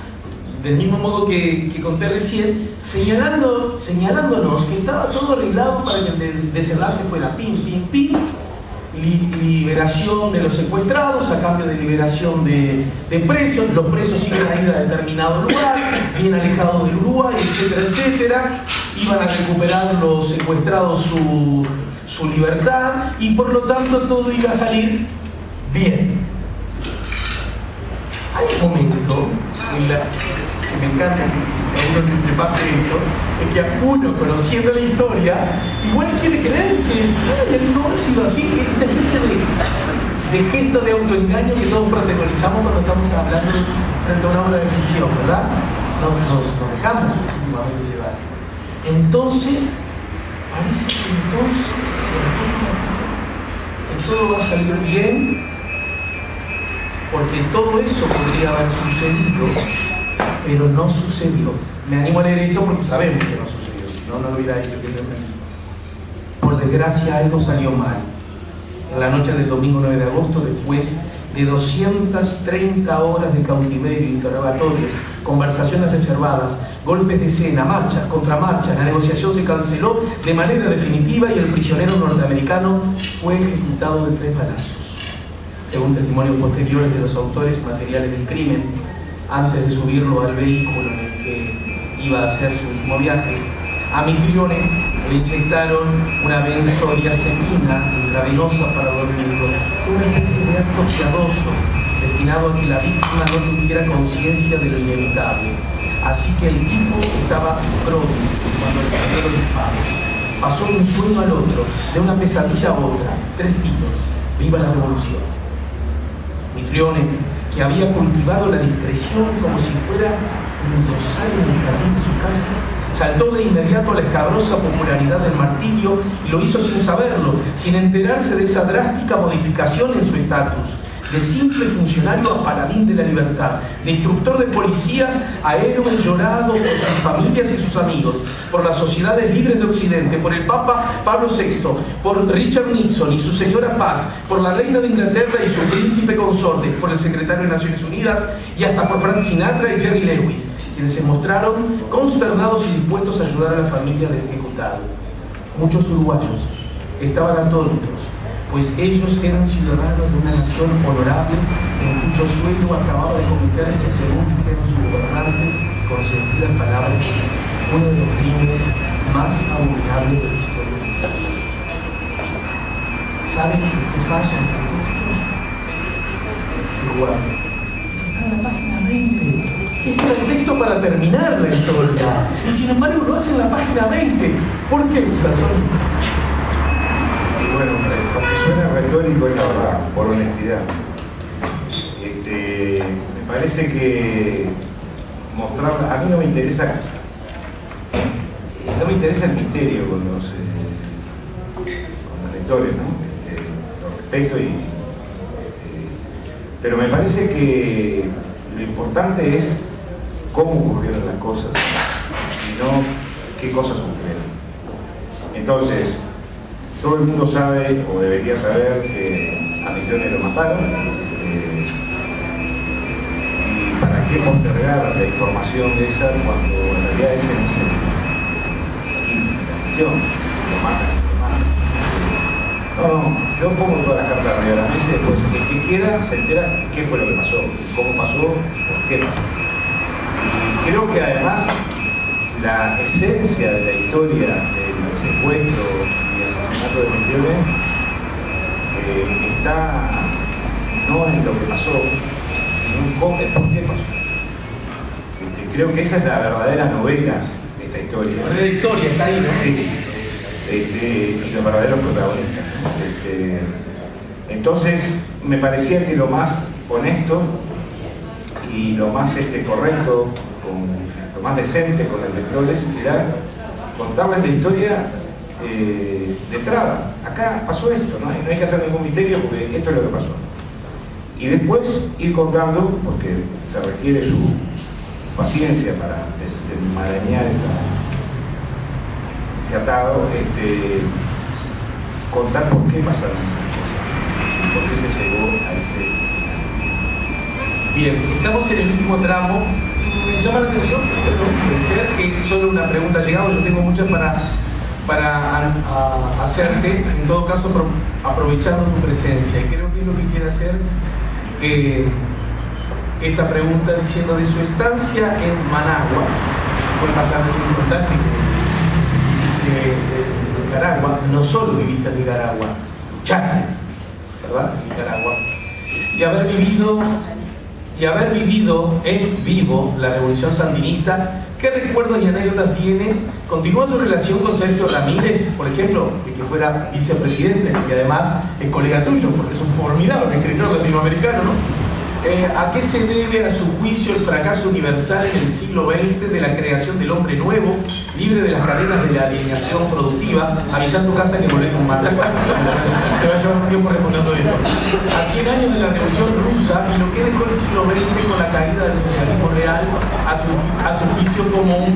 del mismo modo que conté recién, señalándonos que estaba todo arreglado para que el desenlace fuera pim, pim, pim, liberación de los secuestrados a cambio de liberación de presos, los presos iban a ir a determinado lugar, bien alejados del Uruguay, etcétera, etcétera, iban a recuperar los secuestrados su libertad y por lo tanto todo iba a salir bien. Hay un momento que me encanta que a uno le pase eso, es que a uno, conociendo la historia, igual quiere creer que no ha sido así, que esta especie de gesto de autoengaño que todos protagonizamos cuando estamos hablando frente a una obra de ficción, ¿verdad? Nos dejamos últimamente llevar. Entonces, parece que entonces que todo va a salir bien, porque todo eso podría haber sucedido, pero no sucedió. Me animo a leer esto porque sabemos que no sucedió, si no, no lo hubiera hecho. Por desgracia, algo salió mal. En la noche del domingo 9 de agosto, después de 230 horas de cautiverio, interrogatorios, conversaciones reservadas, golpes de escena, marchas, contramarchas, la negociación se canceló de manera definitiva y el prisionero norteamericano fue ejecutado de 3 balazos. Según testimonios posteriores de los autores materiales del crimen, antes de subirlo al vehículo en el que iba a hacer su último viaje, a Mitrione le inyectaron una benzodiazepina intravenosa para dormirlo, una especie de acto piadoso destinado a que la víctima no tuviera conciencia de lo inevitable. Así que el tipo estaba pródigo cuando le salió los disparos. Pasó de un sueño al otro, de una pesadilla a otra, 3 tiros. ¡Viva la revolución! Mitrione, que había cultivado la discreción como si fuera un rosario en el jardín de su casa, saltó de inmediato a la escabrosa popularidad del martirio y lo hizo sin saberlo, sin enterarse de esa drástica modificación en su estatus, de simple funcionario a paladín de la libertad, de instructor de policías a héroe llorado por sus familias y sus amigos, por las sociedades libres de Occidente, por el Papa Pablo VI, por Richard Nixon y su señora Pat, por la reina de Inglaterra y su príncipe consorte, por el secretario de Naciones Unidas y hasta por Frank Sinatra y Jerry Lewis, quienes se mostraron consternados y dispuestos a ayudar a la familia del ejecutado. Muchos uruguayos estaban atónitos, pues ellos eran ciudadanos de una nación honorable en cuyo suelo acababa de cometerse, según dijeron sus gobernantes, con sentidas palabras, uno de los crímenes más abominables de la historia mundial. ¿Saben qué falla en el texto? Igual. Está en la página 20. Este era el texto para terminar la historia. Y sin embargo lo hace en la página 20. ¿Por qué, Gustavo? Bueno, Bueno, aunque suena retórico, es la verdad, por honestidad. Me parece que mostrar, a mí no me interesa el misterio con los lectores, ¿no? Lo respeto pero me parece que lo importante es cómo ocurrieron las cosas y no qué cosas ocurrieron. Entonces, todo el mundo sabe, o debería saber, que a Misiones lo mataron. ¿Y para qué postergar la información de esa cuando en realidad ese no es la cuestión? Lo matan. No, yo pongo todas las cartas arriba de la mesa y después el que quiera se entera qué fue lo que pasó, cómo pasó, por qué pasó. Y creo que además la esencia de la historia del secuestro y asesinato de Misiones está no en lo que pasó, sino en cómo, en por qué pasó. Creo que esa es la verdadera novela de esta historia. La verdadera historia está ahí, ¿no? Sí. Y los verdaderos protagonistas. Entonces, me parecía que lo más honesto y lo más correcto, lo más decente con los lectores era contarles la historia de entrada. Acá pasó esto, no hay que hacer ningún misterio porque esto es lo que pasó. Y después ir contando, porque se requiere su paciencia para desenmarañar ese atado, contar por qué pasaron esas cosas y por qué se llegó a ese... Bien, estamos en el último tramo. Me llama la atención, puede ser que solo una pregunta ha llegado, yo tengo muchas para hacerte, en todo caso aprovechando tu presencia, y creo que es lo que quiere hacer esta pregunta diciendo de su estancia en Managua, fue pasaje importante de Nicaragua, no solo viviste en Nicaragua, luchaste, ¿verdad? En Nicaragua, y haber vivido en vivo la revolución sandinista. ¿Qué recuerdos y anécdotas tiene? ¿Continúa su relación con Sergio Ramírez, por ejemplo, de que fuera vicepresidente y además es colega tuyo, porque es un formidable escritor latinoamericano, ¿no? ¿A qué se debe, a su juicio, el fracaso universal en el siglo XX de la creación del hombre nuevo, libre de las cadenas de la alienación productiva? Avisa a tu casa que volvés a matar. Te va a llevar un tiempo respondiendo esto. A 100 años de la Revolución Rusa y lo que dejó el siglo XX con la caída del socialismo real, a su juicio como un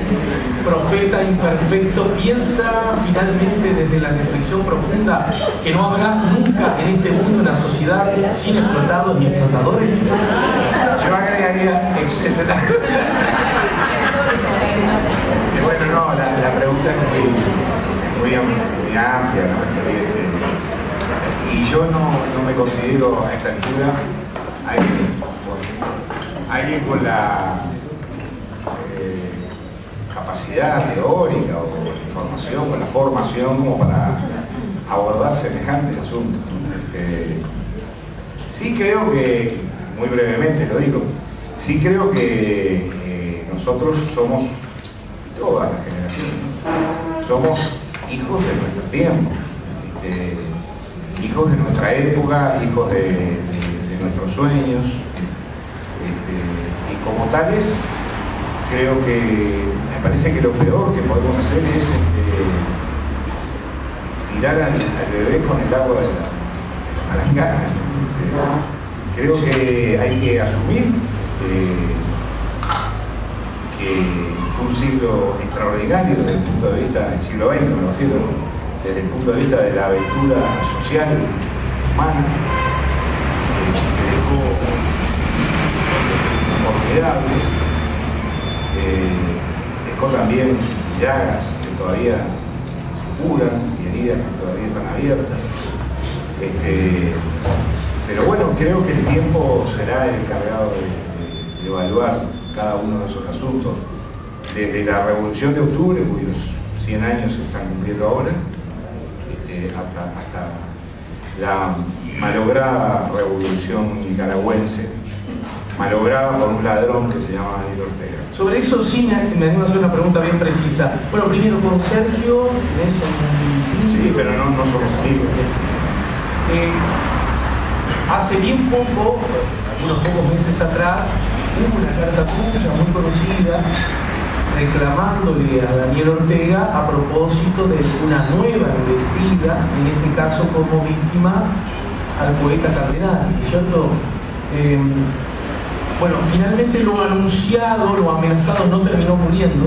profeta imperfecto, piensa finalmente desde la reflexión profunda que no habrá nunca en este mundo una sociedad sin explotados ni explotadores. Yo agregaría, etcétera. Bueno, no, la pregunta es muy amplia, ¿no? Y yo no me considero a esta altura alguien con la capacidad teórica o información, con la formación como para abordar semejantes asuntos. Sí creo que, muy brevemente lo digo, sí creo que nosotros somos, todas las generaciones, somos hijos de nuestro tiempo, hijos de nuestra época, hijos de nuestros sueños, y como tales, creo que, me parece que lo peor que podemos hacer es tirar al bebé con el agua a las ganas. Creo que hay que asumir que fue un siglo extraordinario desde el punto de vista del siglo XX, me refiero, desde el punto de vista de la aventura social, humana, que dejó formidable, dejó también llagas que todavía curan y heridas que todavía están abiertas. Pero bueno, creo que el tiempo será el encargado de evaluar cada uno de esos asuntos. Desde la Revolución de Octubre, cuyos 100 años se están cumpliendo ahora, hasta la malograda Revolución nicaragüense, malograda por un ladrón que se llama Daniel Ortega. Sobre eso sí me animo a hacer una pregunta bien precisa. Bueno, primero con Sergio... Sí, pero no somos amigos. Hace bien poco, unos pocos meses atrás, hubo una carta tuya muy conocida reclamándole a Daniel Ortega a propósito de una nueva embestida, en este caso como víctima, al poeta Cardenal, ¿cierto? Bueno, finalmente lo anunciado, lo amenazado no terminó muriendo.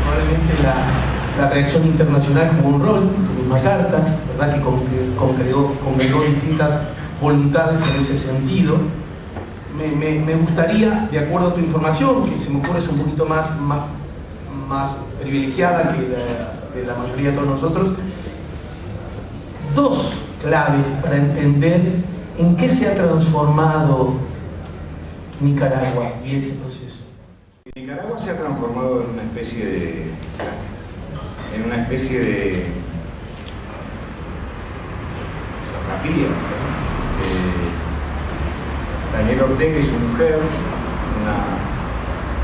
Probablemente la reacción internacional jugó un rol, la misma carta, ¿verdad? Que congregó distintas voluntades en ese sentido. Me gustaría, de acuerdo a tu información, que se me ocurre es un poquito más privilegiada que de la mayoría de todos nosotros, dos claves para entender en qué se ha transformado Nicaragua y ese proceso. Nicaragua se ha transformado en una especie de rapilla. Daniel Ortega y su mujer, una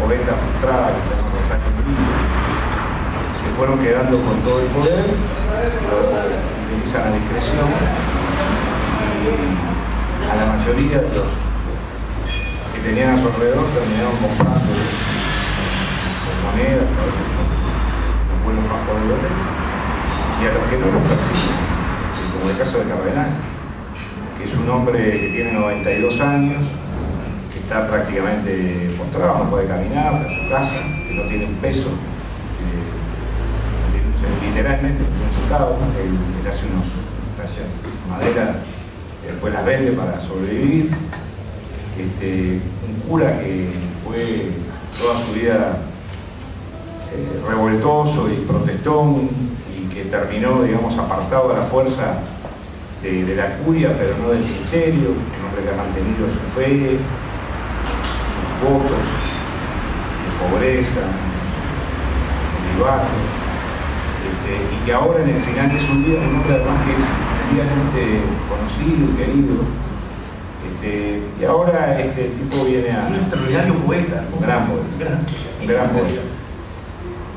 poeta frustrada que se llama Rosario Murillo, se fueron quedando con todo el poder, lo utilizan a discreción y a la mayoría de los que tenían a su alrededor terminaron comprando monedas, los buenos factores, y a los que no los persiguen, como el caso de Cardenal, que es un hombre que tiene 92 años, que está prácticamente postrado, no puede caminar, está en su casa, que no tiene un peso, literalmente en su casa, él hace unos tallas de madera, después las vende para sobrevivir. Un cura que fue toda su vida revoltoso y protestón y que terminó, digamos, apartado de la fuerza de la curia, pero no del ministerio, un hombre que ha mantenido su fe, sus votos, de pobreza, celibato, y que ahora en el final de su vida, un hombre además que es mundialmente conocido y querido, y ahora este tipo viene a... Un extraordinario poeta. Un gran poeta.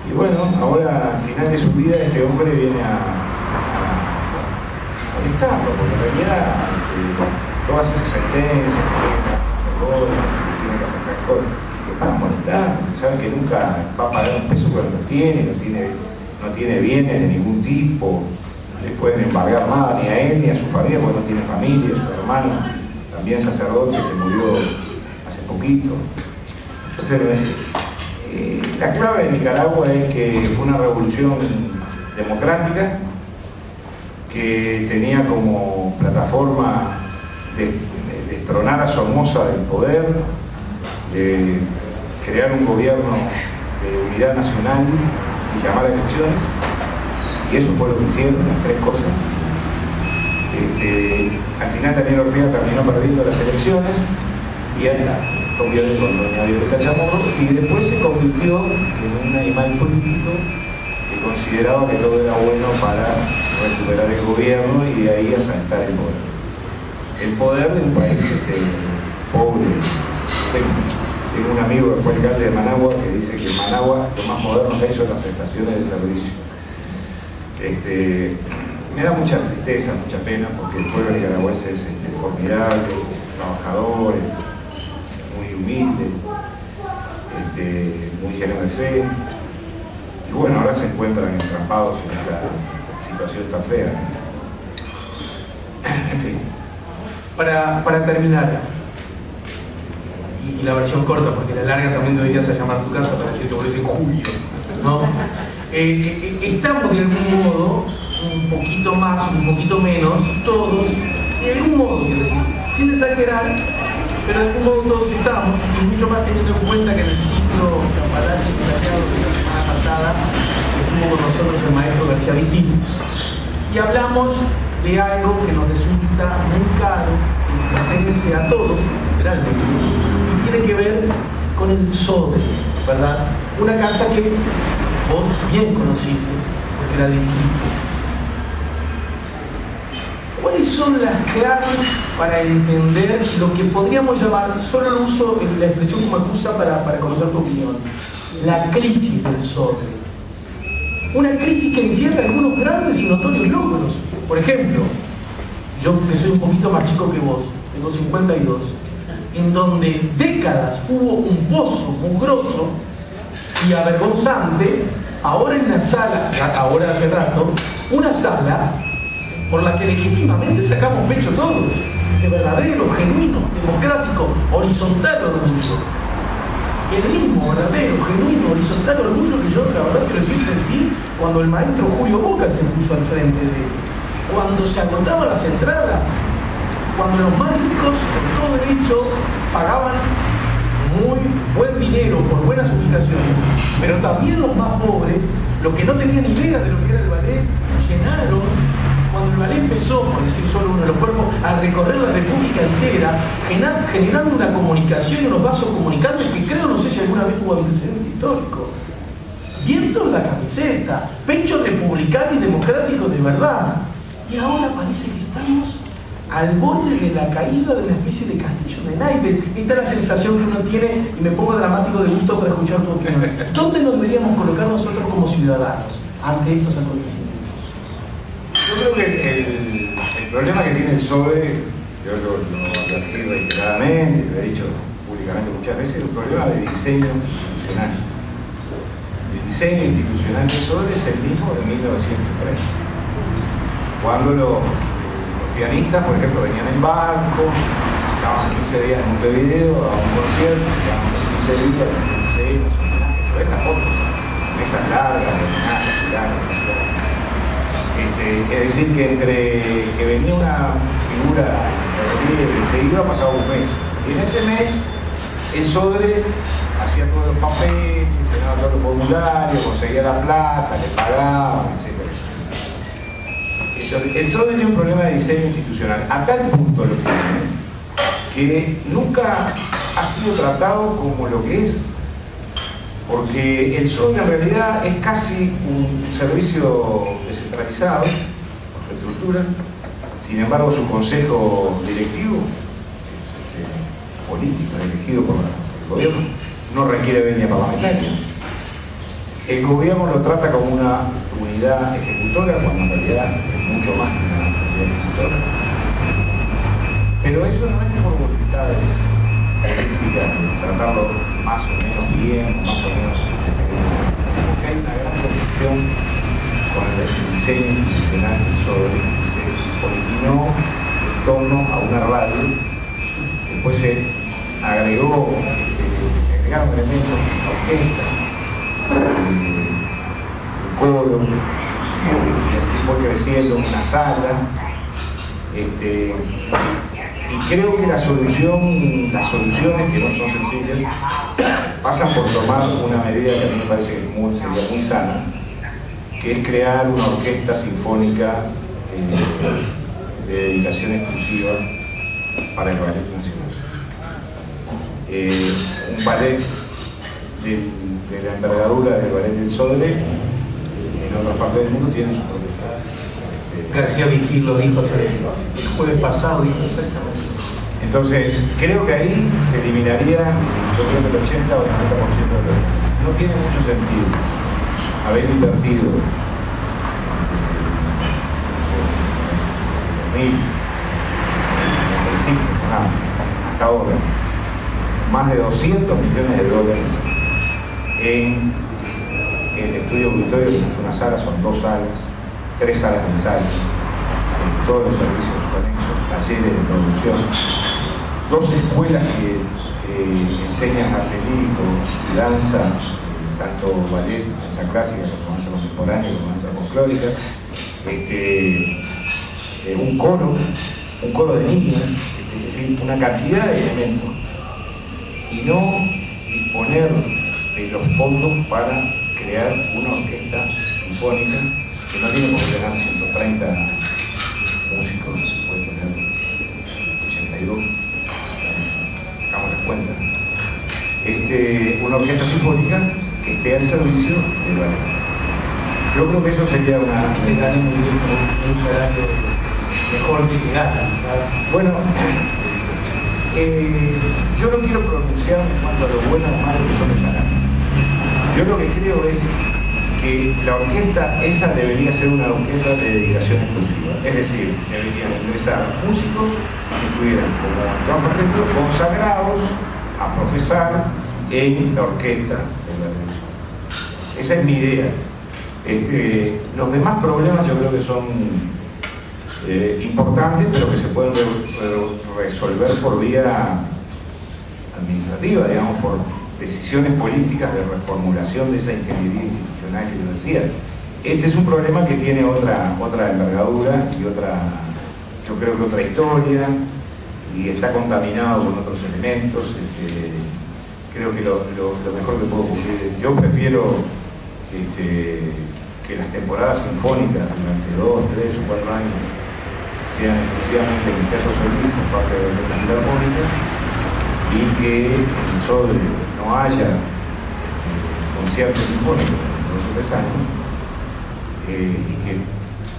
Y bueno, ahora al final de su vida este hombre viene a molestarlo, porque en realidad todas esas sentencias que tiene que hacer cosas, que van a molestar, saben que nunca va a pagar un peso, pero no tiene bienes de ningún tipo, no le pueden embargar nada ni a él ni a su familia, porque no tiene familia, su hermano también sacerdote, se murió hace poquito. Entonces, la clave de Nicaragua es que fue una revolución democrática que tenía como plataforma de destronar a Somoza del poder, de crear un gobierno de unidad nacional y llamar a elecciones, y eso fue lo que hicieron, las tres cosas. Al final Daniel Ortega terminó perdiendo las elecciones y convió con doña Violeta Chamorro, y después se convirtió en un animal político que consideraba que todo era bueno para recuperar el gobierno y de ahí asaltar el poder. El poder de un país pobre. Tengo un amigo que fue alcalde de Managua que dice que en Managua lo más moderno que hay son las estaciones de servicio. Me da mucha tristeza, mucha pena, porque el pueblo nicaragüense es formidable, trabajador, muy humilde, muy lleno de fe. Y bueno, ahora se encuentran entrampados en esta situación tan fea. En fin. Para terminar, y la versión corta, porque la larga también deberías llamar a tu casa para decirte por ese julio, ¿no? Estamos de algún modo, un poquito más, un poquito menos, todos, de algún modo, quiero decir, sin exagerar, pero de algún modo todos estamos, y mucho más teniendo en cuenta que en el ciclo Campalache planteado de la semana pasada estuvo con nosotros el maestro García Vigil, y hablamos de algo que nos resulta muy caro, que pertenece a todos, literalmente, y tiene que ver con el Sodre, ¿verdad? Una casa que vos bien conociste, porque la dirigiste. ¿Cuáles son las claves para entender lo que podríamos llamar, solo lo uso en la expresión como excusa para conocer tu opinión, la crisis del Sodre? Una crisis que encierra algunos grandes y notorios logros. Por ejemplo, yo que soy un poquito más chico que vos, tengo 52, en donde décadas hubo un pozo mugroso y avergonzante, ahora en la sala, ahora hace rato, una sala por la que legítimamente sacamos pecho todos, de verdadero, genuino, democrático, horizontal orgullo. El mismo verdadero, genuino, horizontal orgullo que yo, la verdad que lo sí sentí cuando el maestro Julio Boca se puso al frente de él, cuando se agotaban las entradas, cuando los más ricos, con todo derecho, pagaban muy buen dinero por buenas ubicaciones, pero también los más pobres, los que no tenían idea de lo que era el ballet, llenaron, cuando el ballet empezó, por decir solo uno de los cuerpos, a recorrer la República entera, generando una comunicación y unos vasos comunicantes que creo, no sé si alguna vez hubo antecedente histórico. Viento en la camiseta, pecho republicano y democrático de verdad. Y ahora parece que estamos al borde de la caída de una especie de castillo de naipes. Esta es la sensación que uno tiene, y me pongo dramático de gusto para escuchar tu opinión. ¿Dónde nos deberíamos colocar nosotros como ciudadanos ante estos acontecimientos? Yo creo que el problema que tiene el PSOE, yo lo advertí reiteradamente, lo he dicho públicamente muchas veces, es un problema de diseño institucional. El diseño institucional del PSOE es el mismo de 1930. Cuando los pianistas, por ejemplo, venían en barco, estaban 15 días en Montevideo a un concierto, estaban 15 días en cenas, homenajes, se ven las fotos, mesas largas, homenajes, largas. Es decir, que entre que venía una figura de relieve, se iba, pasaba un mes. Y en ese mes, el Sodre hacía todos los papeles, llenaba todos los formularios, conseguía la plata, le pagaban, etc. El Sodre tiene un problema de diseño institucional, a tal punto lo tiene, que nunca ha sido tratado como lo que es, porque el Sodre en realidad es casi un servicio descentralizado, por su estructura. Sin embargo, su consejo directivo, político, elegido por el gobierno, no requiere venia parlamentaria. El gobierno lo trata como una unidad ejecutora, cuando en realidad es mucho más que una unidad ejecutora. Pero eso no es por voluntades políticas, tratarlo más o menos bien, más o menos efectivamente. Porque hay una gran confusión con el diseño institucional del Sodre, que se originó en torno a una radio. Después se agregaron elementos, la orquesta, el coro, y así fue creciendo una sala. Y creo que las soluciones que no son sencillas pasan por tomar una medida que a mí me parece que sería muy sana, que es crear una orquesta sinfónica de dedicación exclusiva para el ballet nacional. Un ballet de la envergadura del ballet del Sodre en otras partes del mundo tiene su propia. García Vigil lo dijo el jueves pasado, dijo exactamente. Entonces, creo que ahí se eliminaría, yo creo que el 80 o el 90% de los. No tiene mucho sentido haber invertido 2005, hasta ahora, más de 200 millones de dólares en el estudio auditorio, que es una sala, son 2 salas, 3 salas de ensayo, todos los servicios conexos, talleres de producción, 2 escuelas que enseñan arte lírico, danza, tanto ballet, danza clásica como danza contemporánea, como danza folclórica, un coro de niños, es decir, una cantidad de elementos, y no disponer de los fondos para crear una orquesta sinfónica que no tiene por qué tener 130 músicos, puede tener 82, hagamos las cuentas. Una orquesta sinfónica que esté al servicio del ballet. Yo creo que eso sería un salario mejor que gana. Bueno, yo no quiero pronunciar en cuanto a lo bueno o malo que son los salarios. Yo lo que creo es que la orquesta esa debería ser una orquesta de dedicación exclusiva. Es decir, deberían ingresar músicos que estuvieran como intérpretes consagrados a profesar en la orquesta de la televisión. Esa es mi idea. Los demás problemas yo creo que son importantes, pero que se pueden resolver por vía administrativa, digamos, por decisiones políticas de reformulación de esa ingeniería institucional que yo decía. Este es un problema que tiene otra envergadura y yo creo que otra historia, y está contaminado con otros elementos. Creo que lo mejor que puedo ocurrir, yo prefiero que las temporadas sinfónicas durante 2, 3 o 4 años sean exclusivamente en teatros solís por parte de la Orquesta Filarmónica, y que en Sodre no haya conciertos sinfónicos en 2 o 3 años, y que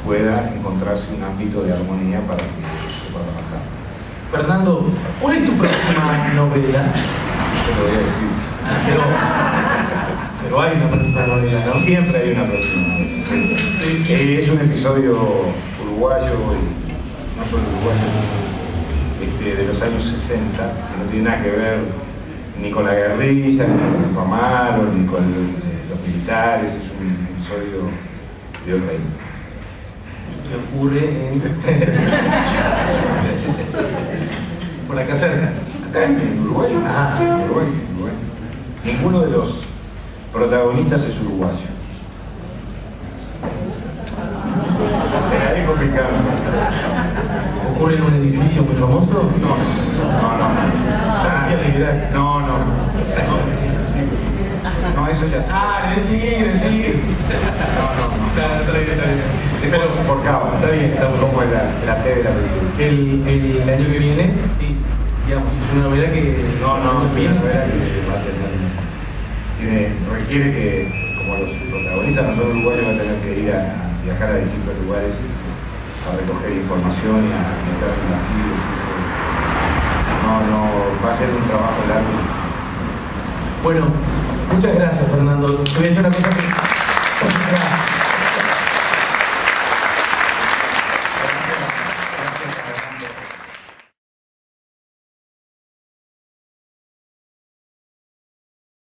pueda encontrarse un ámbito de armonía para que se pueda trabajar. Fernando, ¿cuál es tu próxima novela? Te lo voy a decir. Pero hay una próxima novela, ¿no? Siempre hay una próxima novela. Es un episodio uruguayo, y no solo uruguayo, de los años 60, que no tiene nada que ver ni con la guerrilla, ni con los Amaro, ni con los militares. Es un episodio de otra índole. Que ocurre en... por acá cerca. Acá en Uruguay. Uruguay. Ninguno de los protagonistas es uruguayo. Era ahí complicado. ¿Ocurre en un edificio muy famoso? No. No, eso ya está. Ah, decir. Está bien. Pero por cabo. Está bien, está como la T de la película. El año que viene, sí, digamos, es una novela que... No, es una novela que va a tener... requiere que, como los protagonistas no son uruguayos, van a tener que ir a viajar a distintos lugares a recoger información y a meter en archivos. No, va a ser un trabajo largo. Bueno, muchas gracias, Fernando. Te voy a decir una cosa que...